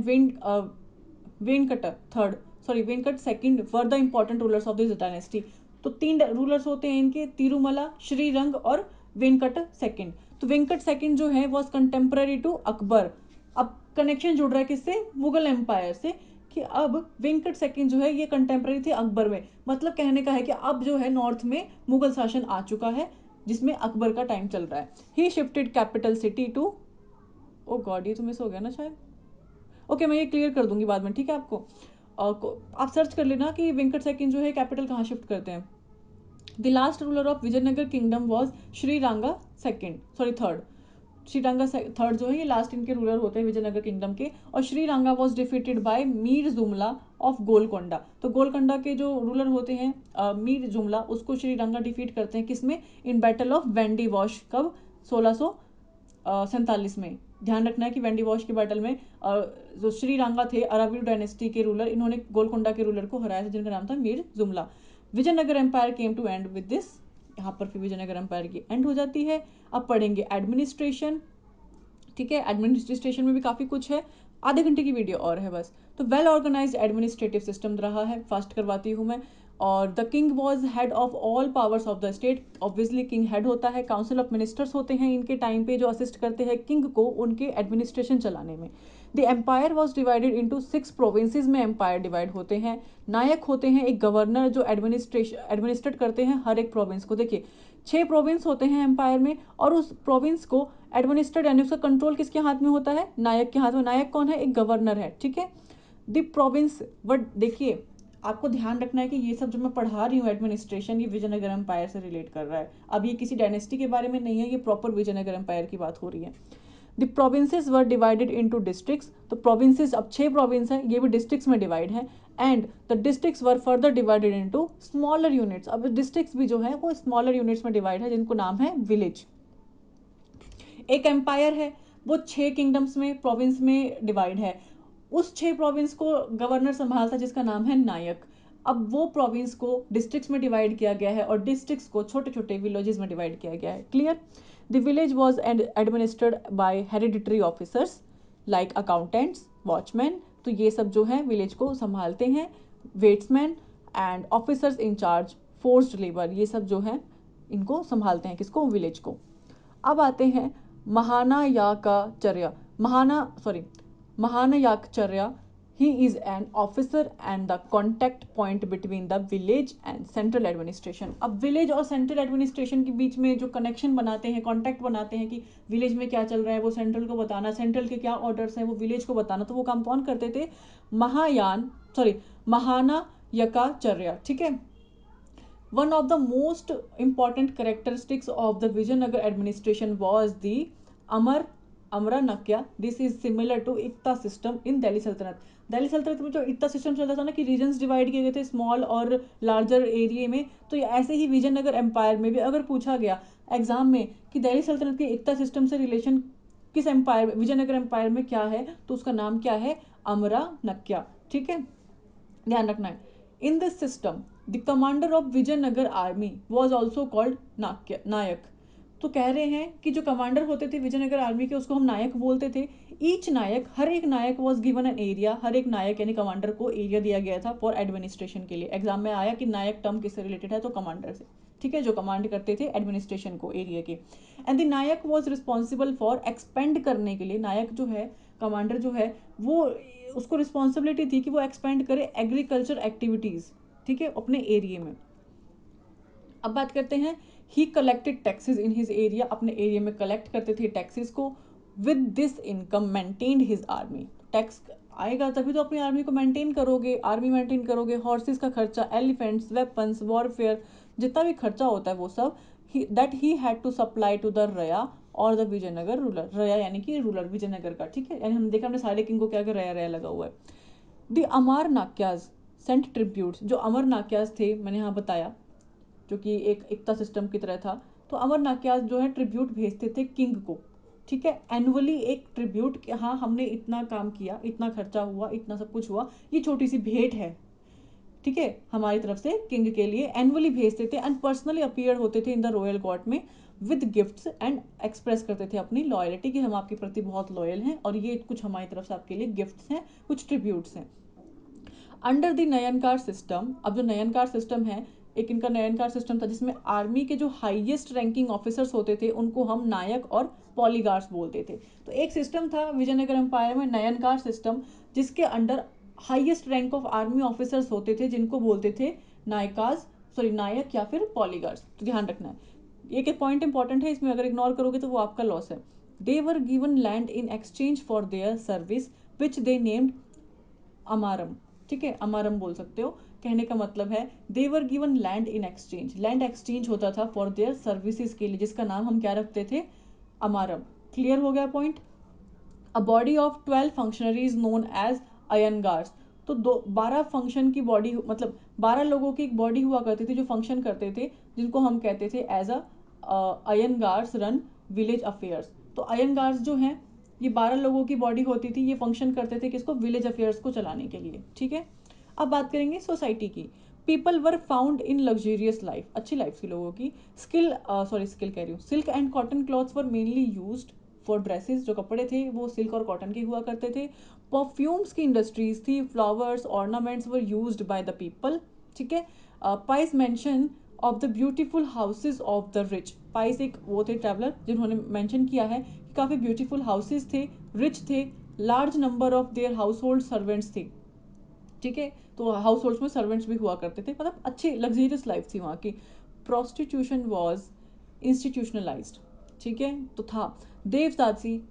Venkata third, sorry Venkata second were the important rulers of this dynasty. तो 3 रूलर्स होते हैं इनके, तिरुमला, श्रीरंग और वेंकट सेकंड। तो वेंकट सेकंड जो है वॉज कंटेम्पररी टू अकबर। अब कनेक्शन जुड़ रहा है किससे? मुगल एम्पायर से, कि अब वेंकट सेकंड जो है ये कंटेम्पररी थे अकबर में। मतलब कहने का है कि अब जो है नॉर्थ में मुगल शासन आ चुका है, जिसमें अकबर का टाइम चल रहा है। He shifted capital city to, O God ये तो मिस हो गया ना शायद, ओके मैं ये क्लियर कर दूंगी बाद में, ठीक है आपको। आप सर्च कर लेना कि वेंकट सेकंड जो है कैपिटल कहाँ शिफ्ट करते हैं। The last ruler of Vijayanagara kingdom was Sriranga second, sorry third. Sriranga third जो है ये लास्ट इनके रूलर होते हैं विजयनगर किंगडम के। और Sriranga was defeated bye Mir जुमला ऑफ गोलकोंडा। तो गोलकोंडा के जो रूलर होते हैं मीर जुमला, उसको श्रीरंगा डिफीट करते हैं किसमें? इन बैटल ऑफ वेंडी वॉश, कब? 1647 में। ध्यान रखना है कि वेंडी वॉश के बैटल में जो श्रीरंगा थे अराविड डायनेस्टी के रूलर, इन्होंने गोलकोंडा के रूलर को हराया था, जिनका नाम था Mir Jumla. Vijayanagara empire came to end with this, यहाँ पर फिर विजयनगर एम्पायर की एंड हो जाती है। अब पढ़ेंगे एडमिनिस्ट्रेशन, ठीक है, एडमिनिस्ट्रेशन में भी काफ़ी कुछ है, आधे घंटे की वीडियो और है बस। तो वेल ऑर्गेनाइज्ड एडमिनिस्ट्रेटिव सिस्टम रहा है, फास्ट करवाती हूँ मैं। और the king was head of all powers of the state, obviously king head होता है। काउंसिल ऑफ मिनिस्टर्स होते हैं इनके टाइम पे, जो असिस्ट करते हैं किंग को उनके एडमिनिस्ट्रेशन चलाने में। The empire was divided into 6 provinces में एम्पायर डिवाइड होते हैं। नायक होते हैं एक गवर्नर जो एडमिनिस्ट्रेट करते हैं हर एक प्रोविंस को। देखिए 6 प्रोविंस होते हैं एम्पायर में, और उस प्रोविंस को एडमिनिस्ट्रेट यानी उसका कंट्रोल किसके हाथ में होता है? नायक के हाथ में। नायक कौन है? एक गवर्नर है, ठीक है। द प्रोविंस, बट देखिए आपको ध्यान रखना है कि ये सब जो मैं पढ़ा रही हूँ एडमिनिस्ट्रेशन, ये विजयनगर एम्पायर से रिलेट कर रहा है। अब ये किसी डायनेस्टी के बारे में नहीं है, ये प्रॉपर विजयनगर एम्पायर की बात हो रही है। The provinces were divided into districts. तो प्रोविंसेस, अब 6 प्रोविंस है, ये भी डिस्ट्रिक्ट्स में डिवाइड है। And the districts were further divided into smaller units. अब डिस्ट्रिक्ट्स भी जो है वो स्मॉलर यूनिट्स में डिवाइड है, जिनको नाम है विलेज। एक एम्पायर है, वो 6 किंगडम्स में, प्रोविंस में डिवाइड है। उस 6 प्रोविंस को गवर्नर संभालता है, जिसका नाम है नायक। अब वो प्रोविंस को डिस्ट्रिक्ट्स में डिवाइड किया गया है और डिस्ट्रिक्ट्स को छोटे छोटे विलेजेस में डिवाइड किया गया है। Clear? The village was administered by hereditary officers like accountants, watchman, तो ये सब जो है विलेज को संभालते हैं, weightsman and officers in charge forced labour, ये सब जो है इनको संभालते हैं, किसको? विलेज को। अब आते हैं Mahanayakacharya. He is an officer and the contact point between the village and central administration. अब विलेज और सेंट्रल एडमिनिस्ट्रेशन के बीच में जो कनेक्शन बनाते हैं, कॉन्टैक्ट बनाते हैं कि विलेज में क्या चल रहा है वो सेंट्रल को बताना, सेंट्रल के क्या ऑर्डर्स हैं वो विलेज को बताना, तो वो काम कौन करते थे? महानायकाचार्य। ठीक है। One of the most important characteristics of the Vijayanagar administration was the Amranakya. This is similar to Ikta system in Delhi सल्तनत। दिल्ली सल्तनत में जो इक्ता सिस्टम चलता था ना कि रीजन्स डिवाइड किए गए थे स्मॉल और लार्जर एरिया में, तो ऐसे ही विजयनगर एम्पायर में भी अगर पूछा गया एग्जाम में कि दिल्ली सल्तनत के इक्ता सिस्टम से रिलेशन किस एम्पायर में, विजयनगर एम्पायर में क्या है, तो उसका नाम क्या है? अमरानक्या। ठीक है, ध्यान रखना है। In this system the commander of Vijayanagar army was also called Nayak. तो कह रहे हैं कि जो कमांडर होते थे विजयनगर आर्मी के उसको हम नायक बोलते थे। ईच नायक, हर एक नायक वॉज गिवन एन एरिया, हर एक नायक यानी कमांडर को एरिया दिया गया था फॉर एडमिनिस्ट्रेशन के लिए। एग्जाम में आया कि नायक टर्म किससे रिलेटेड है, तो कमांडर से। ठीक है, जो कमांड करते थे एडमिनिस्ट्रेशन को एरिया के। And the Nayak was responsible for expand करने के लिए, नायक जो है, कमांडर जो है, वो उसको रिस्पॉन्सिबिलिटी थी कि वो एक्सपेंड करे एग्रीकल्चर एक्टिविटीज, ठीक है, अपने एरिया में। अब बात करते हैं, ही collected taxes in his area, अपने एरिया में कलेक्ट करते थे टैक्सेस को। With this income maintained his army, tax आएगा तभी तो अपनी आर्मी को मेंटेन करोगे, आर्मी मेंटेन करोगे। हॉर्सेस का खर्चा, एलिफेंट्स, वेपन्स, वॉरफेयर, जितना भी खर्चा होता है वो सब that he had to supply to the Raya और द विजयनगर रूलर। रया यानी कि रूलर विजयनगर का। ठीक है, यानी हमने देखा हमने सारे किंग को क्या क्या रया रया लगा हुआ है। द अमर नाक्याज सेंट ट्रिब्यूट्स, जो अमर नाक्याज थे मैंने यहाँ बताया, जो कि एक एकता सिस्टम की तरह था, तो अमर नाक्याज जो है ट्रिब्यूट भेजते थे किंग को। ठीक है, एनुअली एक ट्रिब्यूट कि हाँ हमने इतना काम किया, इतना खर्चा हुआ, इतना सब कुछ हुआ, ये छोटी सी भेंट है, ठीक है, हमारी तरफ से किंग के लिए एनुअली भेजते थे। एंड पर्सनली अपीयर होते थे इन द रॉयल कोर्ट में विद गिफ्ट्स एंड एक्सप्रेस करते थे अपनी लॉयल्टी कि हम आपके प्रति बहुत लॉयल हैं और ये कुछ हमारी तरफ से आपके लिए गिफ्ट्स हैं, कुछ ट्रिब्यूट्स हैं। अंडर द नयनकार सिस्टम, अब जो नयनकार सिस्टम है, एक इनका नयनकार सिस्टम था जिसमें आर्मी के जो हाईएस्ट रैंकिंग ऑफिसर्स होते थे उनको हम नायक और पॉलीगार्ड्स बोलते थे। तो एक सिस्टम था विजयनगर एम्पायर में नयनकार सिस्टम, जिसके under highest rank of army officers होते थे जिनको बोलते थे नायक या फिर पॉलीगार्ड्स। तो ध्यान रखना है, एक पॉइंट इंपॉर्टेंट है, इसमें अगर इग्नोर करोगे तो वो आपका लॉस है। They were given land in exchange for their service which they named Amaram. ठीक है, अमारम बोल सकते हो। कहने का मतलब है they were given land in exchange, land exchange होता था फॉर देयर सर्विसेज के लिए, जिसका नाम हम क्या रखते थे? अमारम। क्लियर हो गया point? A body of 12 functionaries known as Ayagars, तो 12 फंक्शन की बॉडी, मतलब 12 लोगों की एक बॉडी हुआ करती थी जो फंक्शन करते थे, जिनको हम कहते थे एज अयनगार्स रन विलेज अफेयर्स। तो अयनगार्स जो हैं ये 12 लोगों की बॉडी होती थी, ये फंक्शन करते थे किसको? विलेज अफेयर्स को चलाने के लिए। ठीक है, अब बात करेंगे सोसाइटी की। People were found in luxurious life, अच्छी लाइफ की लोगों की। स्किल कह रही हूँ, silk and cotton clothes were mainly used for dresses, जो कपड़े थे वो सिल्क और कॉटन के हुआ करते थे। परफ्यूम्स की इंडस्ट्रीज थी, flowers, ornaments were used by the people. ठीक है, price mention of the beautiful houses of the rich, price एक वो थे ट्रैवलर जिन्होंने मेंशन किया है कि काफ़ी ब्यूटीफुल हाउसेज थे, रिच थे, large number of their house hold servants थे। ठीक है, तो हाउस होल्ड्स में सर्वेंट्स भी हुआ करते थे, मतलब अच्छी लग्जरियस लाइफ थी वहाँ की। प्रोस्टिट्यूशन वॉज इंस्टीट्यूशनलाइज्ड, ठीक है, तो था। देवदासी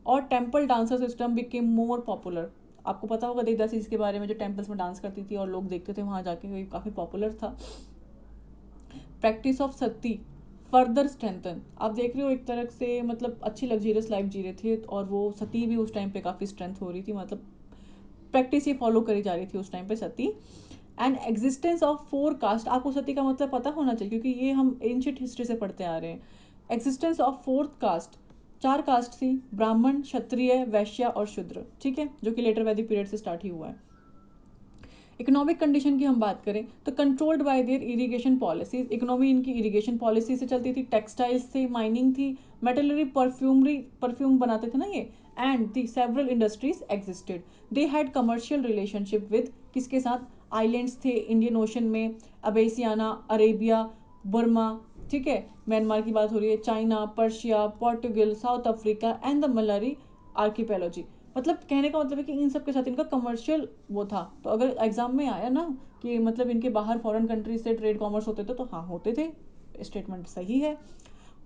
और temple dancer system became more popular. आपको पता होगा देवदासी इसके बारे में, जो टेम्पल्स में डांस करती थी और लोग देखते थे वहाँ जाके, काफ़ी पॉपुलर था। Practice of Sati further strengthen, आप देख रहे हो एक तरह से मतलब अच्छी लग्जरियस लाइफ जी रहे थे और वो सती भी उस टाइम पे काफ़ी स्ट्रेंथ हो रही थी, मतलब प्रैक्टिस ही फॉलो करी जा रही थी उस टाइम पे सती। एंड एग्जिस्टेंस ऑफ 4 कास्ट, आपको सती का मतलब पता होना चाहिए क्योंकि ये हम एंशिएंट हिस्ट्री से पढ़ते आ रहे हैं। Existence of 4th cast, 4 cast थी, ब्राह्मण, क्षत्रिय, वैश्य और शूद्र। ठीक है, जो कि लेटर वैदिक पीरियड से स्टार्ट ही हुआ है। इकोनॉमिक कंडीशन की हम बात करें तो controlled by there irrigation policies, economy इनकी इरिगेशन पॉलिसी से चलती थी, टेक्सटाइल्स थे, माइनिंग थी, मेटलरी, परफ्यूम बनाते थे ना ये, and the several industries existed. They had commercial relationship with किसके साथ, आइलैंड्स थे इंडियन ओशन में, अबेसियाना, अरेबिया, बर्मा, ठीक है, म्यांमार की बात हो रही है, China, Persia, Portugal, South Africa and the Malay archipelago. मतलब कहने का मतलब है कि इन सब के साथ इनका कमर्शियल वो था। तो अगर एग्जाम में आया ना कि मतलब इनके बाहर फॉरेन कंट्रीज से ट्रेड कॉमर्स होते थे, तो हाँ होते थे, स्टेटमेंट सही है।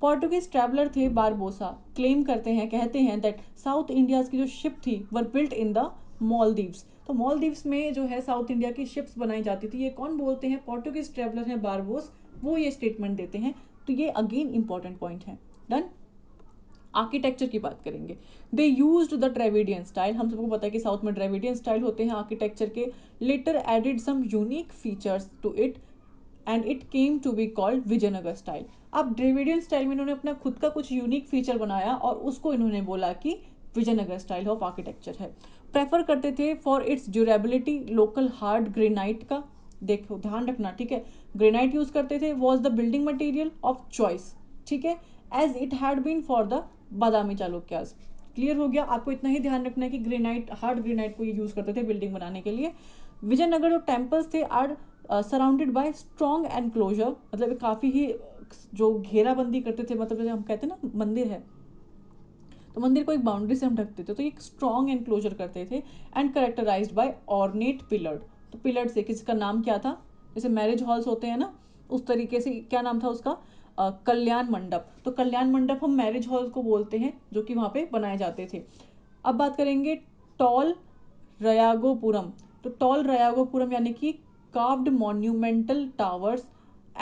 पोर्टुगीज ट्रैवलर थे बारबोसा, क्लेम करते हैं, कहते हैं दैट साउथ इंडिया की जो शिप थी were built in the Maldives. तो मॉलदीव्स में जो है साउथ इंडिया की शिप्स बनाई जाती थी। ये कौन बोलते हैं, पोर्टुगीज ट्रैवलर हैं बारबोस, वो ये स्टेटमेंट देते हैं। तो ये अगेन इंपॉर्टेंट पॉइंट है। डन। आर्किटेक्चर की बात करेंगे, they used the Dravidian style, हम सबको पता है कि साउथ में ड्रेविडियन स्टाइल होते हैं आर्किटेक्चर के। Later added some unique features to it and it came to be called Vijayanagara style. अब ड्रेविडियन स्टाइल में इन्होंने अपना खुद का कुछ यूनिक फीचर बनाया और उसको इन्होंने बोला कि विजयनगर स्टाइल ऑफ आर्किटेक्चर है। प्रेफर करते थे for its durability local hard granite का, देखो ध्यान रखना, ठीक है, ग्रेनाइट यूज करते थे, was the building material of choice, ठीक है, as it had been for the Badami Chalukyas. Clear हो गया, आपको इतना ही ध्यान रखना है कि ग्रेनाइट, हार्ड ग्रेनाइट को ये यूज करते थे बिल्डिंग बनाने के लिए। विजयनगर जो टेम्पल्स थे are surrounded by strong enclosure, मतलब काफी ही जो घेराबंदी करते थे, मतलब जैसे हम कहते हैं ना मंदिर है तो मंदिर को एक बाउंड्री से हम ढकते थे, तो एक स्ट्रॉन्ग एनक्लोजर करते थे। And characterized by ornate pillared, तो पिलर्ड से किसका नाम क्या था, जैसे मैरिज हॉल्स होते हैं ना उस तरीके से, क्या नाम था उसका, कल्याण मंडप। तो कल्याण मंडप हम मैरिज हॉल को बोलते हैं जो कि वहां पे बनाए जाते थे। अब बात करेंगे टॉल रयागोपुरम। तो टॉल रयागोपुरम यानी कि carved monumental towers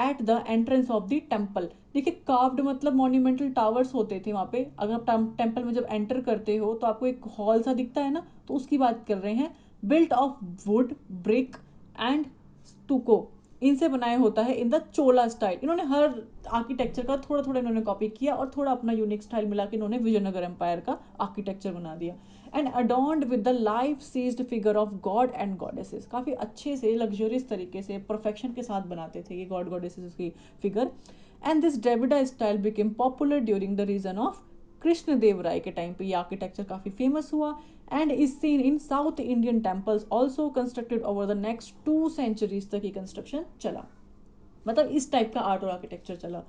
at the entrance of the temple. देखिए कार्व्ड मतलब मॉन्यूमेंटल टावर्स होते थे वहां पे, अगर आप टेम्पल में जब एंटर करते हो तो आपको एक हॉल सा दिखता है ना, तो उसकी बात कर रहे हैं। Built of would, brick and stucco, इनसे बनाया होता है इन द चोला स्टाइल। इन्होंने हर आर्किटेक्चर का थोड़ा थोड़ा इन्होंने कॉपी किया और थोड़ा अपना यूनिक स्टाइल मिला के इन्होंने विजयनगर एम्पायर का आर्किटेक्चर बना दिया। And adorned with the life sized figure of god and goddesses, काफी अच्छे से लग्जरियस तरीके से परफेक्शन के साथ बनाते थे ये गॉड गॉडेसेस की figure. And this Dravida style became popular during the reason of Krishna Deva Raya के टाइम पे ये आर्किटेक्चर काफी फेमस हुआ। And is seen in South Indian temples also constructed over the next 2 centuries तक ये कंस्ट्रक्शन चला, मतलब इस टाइप का आर्ट और आर्किटेक्चर चला।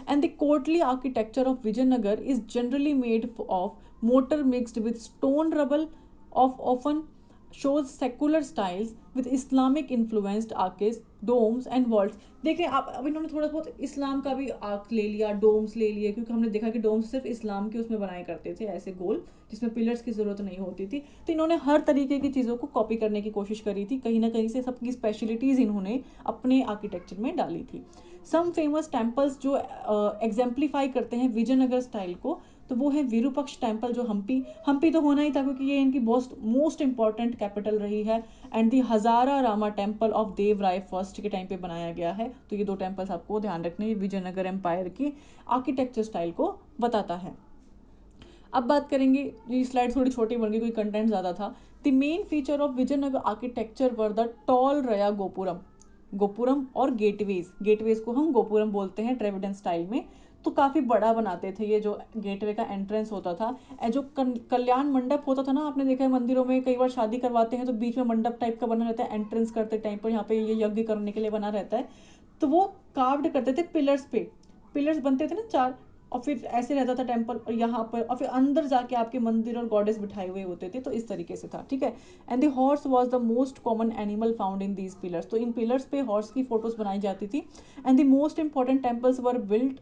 And the courtly architecture of Vijayanagara is generally made of mortar mixed with stone rubble of often shows secular styles with Islamic influenced arches, domes and vaults। देख रहे हैं आप, अब इन्होंने थोड़ा बहुत इस्लाम का भी आर्क ले लिया, डोम्स ले लिए, क्योंकि हमने देखा कि डोम्स सिर्फ इस्लाम के उसमें बनाए करते थे ऐसे गोल, जिसमें पिलर्स की जरूरत नहीं होती थी। तो इन्होंने हर तरीके की चीज़ों को कॉपी करने की कोशिश करी थी, कहीं ना कहीं से सबकी स्पेशलिटीज इन्होंने अपने आर्किटेक्चर में डाली थी। सम फेमस टेम्पल्स जो एग्जाम्प्लीफाई करते हैं विजयनगर स्टाइल को, तो वो है विरूपक्ष टेम्पल जो हम्पी, हम्पी तो होना ही था क्योंकि ये इनकी मोस्ट इंपॉर्टेंट कैपिटल रही है। And the Hazara Rama temple of Deva Raya first के टाइम पे बनाया गया है। तो ये 2 टेम्पल्स आपको ध्यान रखने, विजयनगर एम्पायर की आर्किटेक्चर स्टाइल को बताता है। अब बात करेंगे, ये स्लाइड थोड़ी छोटी बन गई कोई कंटेंट ज्यादा था। The main feature of Vijayanagar architecture were the tall Raya gopuram, gopuram और गेटवेज, गेटवेज को हम गोपुरम बोलते हैं ड्रेविडन स्टाइल में। तो काफी बड़ा बनाते थे ये जो गेटवे का एंट्रेंस होता था। जो कल्याण मंडप होता था ना, आपने देखा है मंदिरों में कई बार शादी करवाते हैं तो बीच में मंडप टाइप का बना रहता है एंट्रेंस करते टाइम पर, यहाँ पे ये यज्ञ करने के लिए बना रहता है। तो वो कार्व्ड करते थे पिलर्स पे, पिलर्स बनते थे ना 4, और फिर ऐसे रहता था टेम्पल और यहाँ पर, और फिर अंदर जाके आपके मंदिर और गॉडेस बिठाए हुए होते थे, तो इस तरीके से था, ठीक है। And the horse was the most common animal found in these pillars, तो इन पिलर्स पे हॉर्स की फोटोज बनाई जाती थी। And the most important temples were built,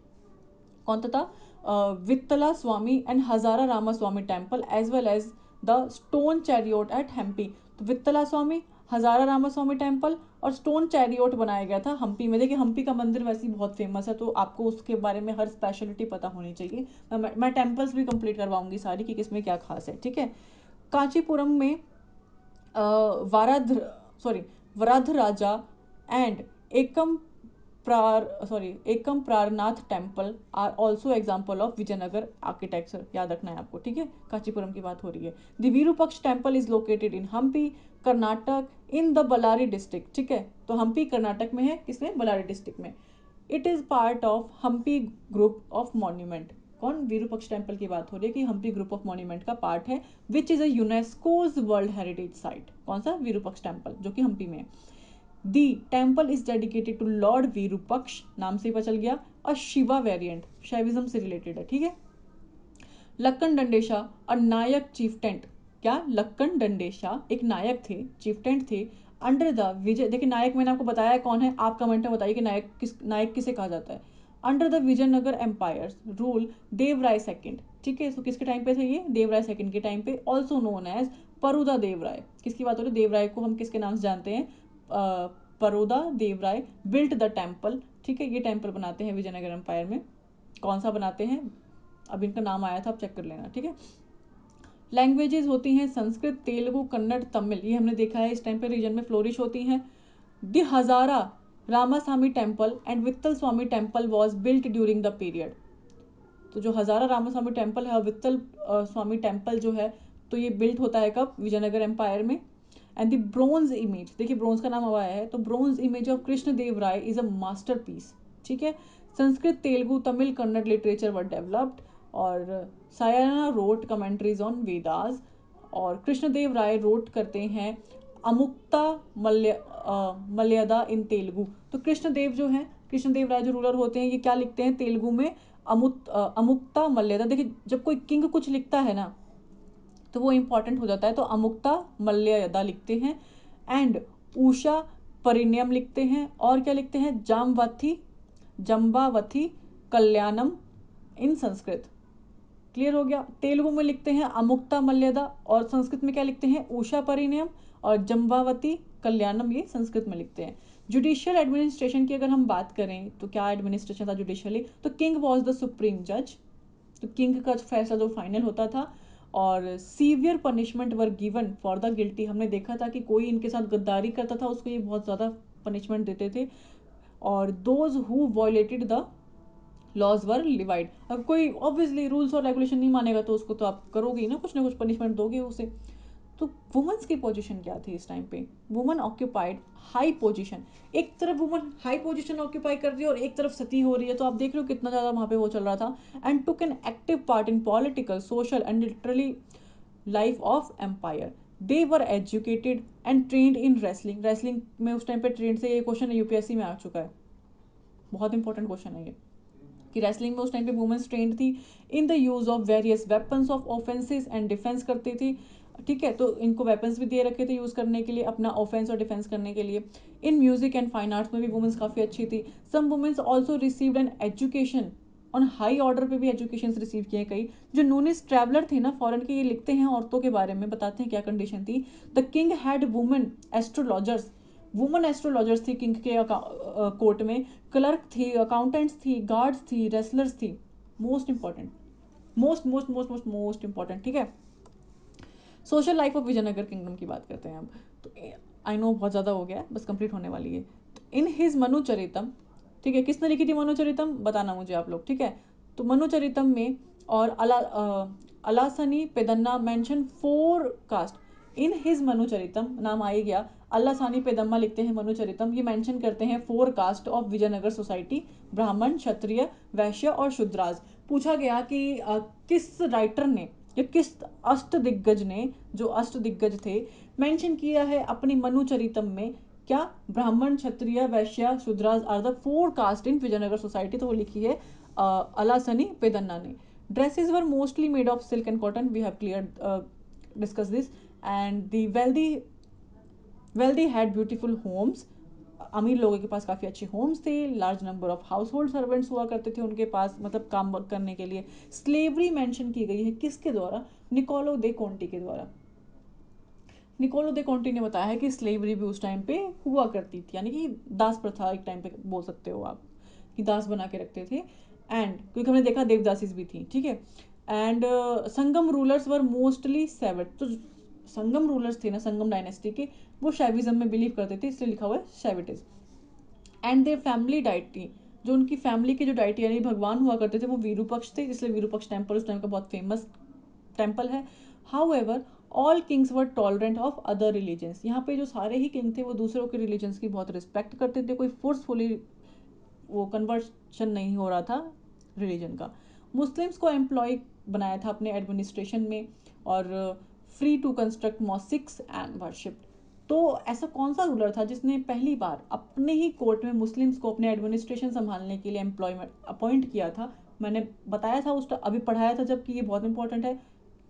कौन था, Vittala Swami and Hazara Rama Swami temple as well as the stone chariot at Hampi. तो वित्तला स्वामी, हजारा रामा स्वामी टेम्पल और स्टोन चैरियोट बनाया गया था हम्पी में। देखिए हम्पी का मंदिर वैसे ही बहुत फेमस है, तो आपको उसके बारे में हर स्पेशलिटी पता होनी चाहिए। मैं टेम्पल्स भी कंप्लीट करवाऊंगी सारी कि किसमें क्या खास है, ठीक है। कांचीपुरम में वाराध sorry वराध Raja and Ekam Ekam Pranath temple are also example of Vijayanagar architecture, याद रखना है आपको, ठीक है, कांचीपुरम की बात हो रही है। The Virupaksha temple is located in Hampi Karnataka in the Ballari district, ठीक है, तो हम्पी कर्नाटक में है, किसमें, बल्लारी डिस्ट्रिक्ट में। It is part of Hampi group of monument, कौन, विरूपक्ष टेम्पल की बात हो रही है कि हम्पी ग्रुप ऑफ मॉन्यूमेंट का पार्ट है, which is a UNESCO's world heritage site, कौन सा, विरूपक्ष टेम्पल, जो कि हम्पी में है। The temple is dedicated to Lord Virupaksha, नाम से ही पता चल गया, और शिवा वेरिएंट, शैविज्म से रिलेटेड है, ठीक है। लक्कन डंडेशा और नायक चीफटेंट, क्या, लक्कन डंडेशा एक नायक थे, चीफटेंट थे, अंडर द विजय, देखिए नायक मैंने आपको बताया कौन है, आप कमेंट में बताइए कि नायक किसे कहा जाता है। Under the Vijayanagar empire rule Devaraya second, ठीक है, तो किसके टाइम पे थे ये, देवराय सेकंड के टाइम पे, also known as Prauda Devaraya, किसकी बात हो रही है, देवराय को हम किसके नाम से जानते हैं, Paroda Devaraya built the temple, ठीक है, ये टेम्पल बनाते हैं विजयनगर एम्पायर में, कौन सा बनाते हैं, अब इनका नाम आया था, आप चेक कर लेना, ठीक है। लैंग्वेजेस होती हैं संस्कृत, तेलुगु, कन्नड़, तमिल, ये हमने देखा है इस टाइम पे रीजन में फ्लोरिश होती हैं। The Hazara Ramaswamy temple and Vittala Swamy temple was built during the period, तो जो हजारा रामास्वामी टेम्पल है और वित्तल स्वामी टेम्पल जो है, तो ये बिल्ट होता है कब, विजयनगर एम्पायर में। एंड द ब्रोंज इमेज, देखिए ब्रोंज का नाम आया है, तो bronze image of Krishna Deva Raya is a masterpiece, ठीक है। Sanskrit, Telugu, Tamil, Kannada literature were developed, और Sayana wrote commentaries on Vedas, और कृष्णदेव राय रोट करते हैं अमुक्ता मलयदा इन तेलुगु, तो कृष्णदेव जो है, कृष्णदेव राय जो रूलर होते हैं, ये क्या लिखते हैं तेलुगु में, अमुक्ता मल्यदा, देखिए जब कोई किंग कुछ लिखता है ना तो वो इंपॉर्टेंट हो जाता है, तो अमुक्ता मल्यदा लिखते हैं, एंड उषा परिण्यम लिखते हैं, और क्या लिखते हैं, जम्बावथी कल्याणम इन संस्कृत, क्लियर हो गया। तेलुगु में लिखते हैं अमुक्ता मल्यदा, और संस्कृत में क्या लिखते हैं, उषा परिणयम, और जम्बावती कल्याणम, ये संस्कृत में लिखते हैं। जुडिशियल एडमिनिस्ट्रेशन की अगर हम बात करें तो क्या एडमिनिस्ट्रेशन था जुडिशियली, तो किंग वॉज द सुप्रीम जज, तो किंग का फैसला जो फाइनल होता था, और severe punishment were given for the guilty, हमने देखा था कि कोई इनके साथ गद्दारी करता था उसको ये बहुत ज़्यादा पनिशमेंट देते थे, और those who violated the laws were levied, अब कोई ऑब्वियसली रूल्स और रेगुलेशन नहीं मानेगा तो उसको तो आप करोगे ही ना कुछ पनिशमेंट दोगे उसे। तो वुमेन्स की पोजीशन क्या थी इस टाइम पे, वुमन ऑक्यूपाइड हाई पोजीशन, एक तरफ वुमन हाई पोजीशन ऑक्यूपाई कर रही है और एक तरफ सती हो रही है, तो आप देख रहे हो कितना ज़्यादा वहाँ पे वो चल रहा था। And took an active part in political, social and literally life of empire, they were educated and trained in wrestling, wrestling में उस टाइम पे ट्रेंड से, ये क्वेश्चन यूपीएससी में आ चुका है, बहुत इंपॉर्टेंट क्वेश्चन है ये, कि रेसलिंग में उस टाइम पे वुमेन्स ट्रेंड थी, in the use of various weapons of offences and defence करती थी, ठीक है, तो इनको वेपन्स भी दे रखे थे यूज करने के लिए, अपना ऑफेंस और डिफेंस करने के लिए। In music and fine arts में भी वुमेन्स काफ़ी अच्छी थी। Some women's also received an education, on high order पे भी एजुकेशन रिसीव किए कई। जो नूनिस ट्रैवलर थे ना फॉरेन के, ये लिखते हैं औरतों के बारे में, बताते हैं क्या कंडीशन थी। The king had women astrologers, woman astrologers थी किंग के कोर्ट में, क्लर्क थी, अकाउंटेंट्स थी, गार्ड्स थी, रेसलर्स थी, most important, most most most most most important, ठीक है। Social life of Vijayanagara kingdom की बात करते हैं अब, तो आई नो बहुत ज़्यादा हो गया है, बस कंप्लीट होने वाली है। इन हिज मनुचरितम, ठीक है, किसने लिखी थी मनुचरितम, बताना मुझे आप लोग, ठीक है। तो मनुचरितम में और अलासनी पेदन्ना मेंशन 4 कास्ट, इन हिज मनुचरितम, नाम आ ही गया, अल्लासानी पेदम्मा लिखते हैं मनुचरितम, ये मेंशन करते हैं 4 कास्ट ऑफ विजयनगर सोसाइटी, ब्राह्मण, क्षत्रिय, वैश्य और शूद्राज। पूछा गया कि किस राइटर ने या किस अष्ट दिग्गज ने, जो अष्ट दिग्गज थे, मेंशन किया है अपनी मनुचरितम में, क्या, Brahmin, Kshatriya, Vaishya, Shudras are the 4 caste in Vijayanagara society, तो वो लिखी है अलासनी पेदन्ना ने। Dresses were mostly made of silk and cotton, we have clear discuss this, and the wealthy had beautiful homes, अमीर लोगों के पास काफ़ी अच्छे होम्स थे, large number of household servants हुआ करते थे उनके पास, मतलब काम करने के लिए। स्लेवरी मेंशन की गई है किसके द्वारा, निकोलो दे कॉन्टी के द्वारा। निकोलो दे कॉन्टी ने बताया है कि स्लेवरी भी उस टाइम पे हुआ करती थी, यानी कि दास प्रथा एक टाइम पे बोल सकते हो आप, कि दास बना के रखते थे, एंड क्योंकि हमने देखा देवदासीज भी थी, ठीक है। And Sangama rulers were mostly Saivite, तो संगम रूलर्स थे ना संगम डायनेस्टी के, वो शैविज्म में बिलीव करते थे, इसलिए लिखा हुआ है शैविटिज। एंड देयर फैमिली डाइटी, जो उनकी फैमिली के जो डाइटी यानी भगवान हुआ करते थे वो विरूपक्ष थे, इसलिए विरूपक्ष टेम्पल उस टाइम का बहुत फेमस टेम्पल है। How ever all Kings were tolerant of other religions, यहाँ पे जो सारे ही किंग थे वो दूसरों के रिलीजन्स की बहुत रिस्पेक्ट करते थे, कोई फोर्सफुली वो कन्वर्शन नहीं हो रहा था रिलीजन का। मुस्लिम्स को एम्प्लॉय बनाया था अपने एडमिनिस्ट्रेशन में, और free to construct mosques and worship. तो ऐसा कौन सा रूलर था जिसने पहली बार अपने ही कोर्ट में मुस्लिम्स को अपने एडमिनिस्ट्रेशन संभालने के लिए एम्प्लॉयमेंट अपॉइंट किया था? मैंने बताया था उस अभी पढ़ाया था जबकि ये बहुत इंपॉर्टेंट है,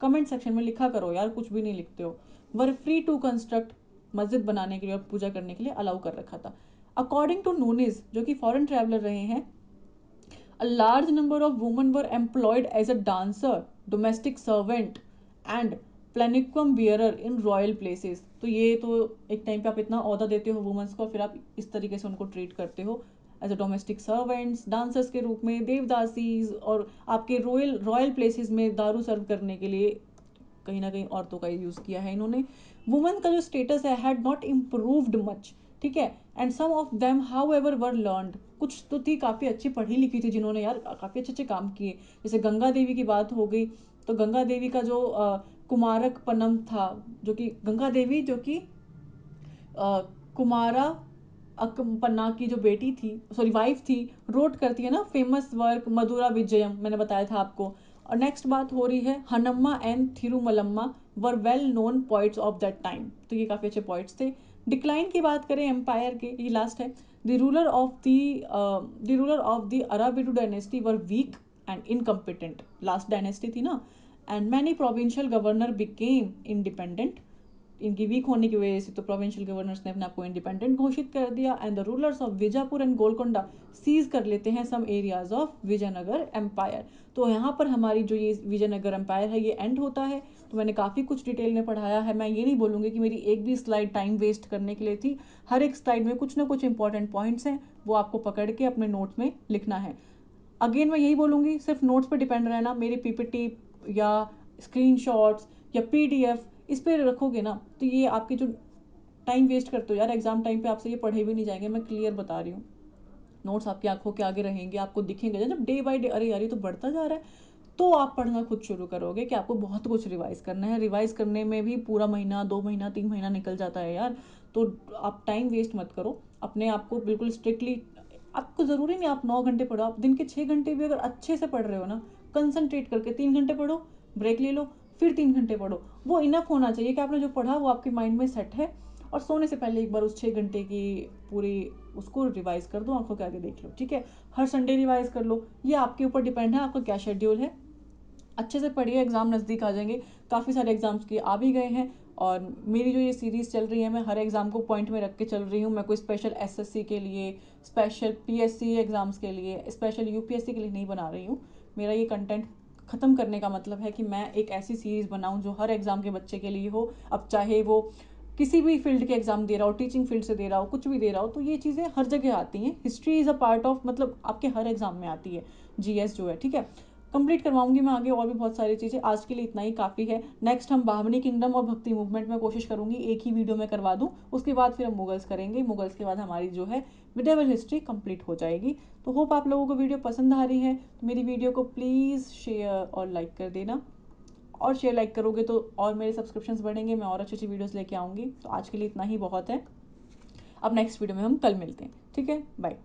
कमेंट सेक्शन में लिखा करो यार, कुछ भी नहीं लिखते हो। वर फ्री टू कंस्ट्रक्ट, मस्जिद बनाने के लिए और पूजा करने के लिए अलाउ कर रखा था। अकॉर्डिंग टू नूनिज जो कि फॉरेन ट्रैवलर रहे हैं, a large number of women were employed as a dancer, domestic servant and palanquin bearer in royal places. तो ये तो एक टाइम पे आप इतना औहदा देते हो वुमेंस को, फिर आप इस तरीके से उनको ट्रीट करते हो as a domestic servants, dancers के रूप में, देवदासीज, और आपके रॉयल प्लेसेस में दारू सर्व करने के लिए कहीं ना कहीं औरतों का यूज़ किया है इन्होंने। वुमेन का जो स्टेटस है हैड नॉट इम्प्रूव्ड मच, ठीक है, and some of them however were learned, कुछ तो थी काफ़ी अच्छी पढ़ी लिखी थी जिन्होंने यार काफ़ी अच्छे अच्छे काम किए। जैसे गंगा देवी की बात हो गई, तो गंगा देवी का जो कुमारक पन्नम था, जो कि गंगा देवी जो कि कुमारा पन्ना की जो बेटी थी, सॉरी वाइफ थी, रोट करती है ना फेमस वर्क मधुरा विजयम, मैंने बताया था आपको। और नेक्स्ट बात हो रही है Hanamma and Thirumalamma were well known poets of that time, तो ये काफ़ी अच्छे पोइट्स थे। डिक्लाइन की बात करें एम्पायर के, ये लास्ट है, the ruler of the Aravidu dynasty were weak and incompetent, last dynasty थी ना, and many provincial governor became independent. इनकी वीक होने की वजह से तो प्रोविंशियल गवर्नर्स ने अपने आप को इंडिपेंडेंट घोषित कर दिया, and the rulers of Bijapur and Golconda seize कर लेते हैं some areas of Vijayanagar empire. तो यहाँ पर हमारी जो ये विजयनगर एम्पायर है ये एंड होता है। तो मैंने काफ़ी कुछ डिटेल में पढ़ाया है, मैं ये नहीं बोलूँगी कि मेरी एक भी स्लाइड टाइम वेस्ट करने के लिए थी, हर एक स्लाइड में कुछ ना कुछ इंपॉर्टेंट पॉइंट्स हैं, वो आपको पकड़ के अपने नोट्स में लिखना है। अगेन मैं यही बोलूँगी, सिर्फ नोट्स पे डिपेंड रहना, मेरी पीपीटी या स्क्रीनशॉट्स या पीडीएफ इस पर रखोगे ना तो ये आपके जो टाइम वेस्ट करते हो यार एग्जाम टाइम पे, आपसे ये पढ़े भी नहीं जाएंगे, मैं क्लियर बता रही हूँ। नोट्स आपकी आंखों के आगे रहेंगे, आपको दिखेंगे जब डे बाय डे, अरे यार ये तो बढ़ता जा रहा है, तो आप पढ़ना खुद शुरू करोगे कि आपको बहुत कुछ रिवाइज करना है। रिवाइज करने में भी पूरा महीना, 2 महीना, 3 महीना निकल जाता है यार, तो आप टाइम वेस्ट मत करो, अपने आप को बिल्कुल स्ट्रिक्टली, आपको ज़रूरी नहीं आप 9 घंटे पढ़ो, आप दिन के 6 घंटे भी अगर अच्छे से पढ़ रहे हो ना, कंसंट्रेट करके 3 घंटे पढ़ो, ब्रेक ले लो, फिर 3 घंटे पढ़ो, वो इनफ होना चाहिए कि आपने जो पढ़ा वो आपके माइंड में सेट है। और सोने से पहले एक बार उस 6 घंटे की पूरी उसको रिवाइज कर दो, आंखों के आगे देख लो, ठीक है। हर संडे रिवाइज कर लो, ये आपके ऊपर डिपेंड है आपका क्या शेड्यूल है। अच्छे से पढ़िए, एग्ज़ाम नज़दीक आ जाएंगे, काफ़ी सारे एग्ज़ाम्स के आ भी गए हैं, और मेरी जो ये सीरीज़ चल रही है मैं हर एग्ज़ाम को पॉइंट में रख के चल रही हूँ। मैं कोई स्पेशल एसएससी के लिए, स्पेशल पीएससी एग्ज़ाम्स के लिए, स्पेशल यूपीएससी के लिए नहीं बना रही हूँ। मेरा ये कंटेंट ख़त्म करने का मतलब है कि मैं एक ऐसी सीरीज़ बनाऊँ जो हर एग्ज़ाम के बच्चे के लिए हो, अब चाहे वो किसी भी फील्ड के एग्ज़ाम दे रहा हो, टीचिंग फील्ड से दे रहा हो, कुछ भी दे रहा हो, तो ये चीज़ें हर जगह आती हैं। History is a part of, मतलब आपके हर एग्ज़ाम में आती है, जीएस जो है, ठीक है। कंप्लीट करवाऊंगी मैं आगे और भी बहुत सारी चीज़ें, आज के लिए इतना ही काफ़ी है। नेक्स्ट हम बाहमनी किंगडम और भक्ति मूवमेंट में कोशिश करूंगी एक ही वीडियो में करवा दूं, उसके बाद फिर हम मुगल्स करेंगे, मुगल्स के बाद हमारी जो है मिडेवल हिस्ट्री कंप्लीट हो जाएगी। तो होप आप लोगों को वीडियो पसंद आ रही है, तो मेरी वीडियो को प्लीज़ शेयर और लाइक कर देना, और शेयर लाइक करोगे तो और मेरे सब्सक्रिप्शंस बढ़ेंगे, मैं और अच्छी अच्छी वीडियोस लेके आऊँगी। तो आज के लिए इतना ही बहुत है, अब नेक्स्ट वीडियो में हम कल मिलते हैं, ठीक है, बाय।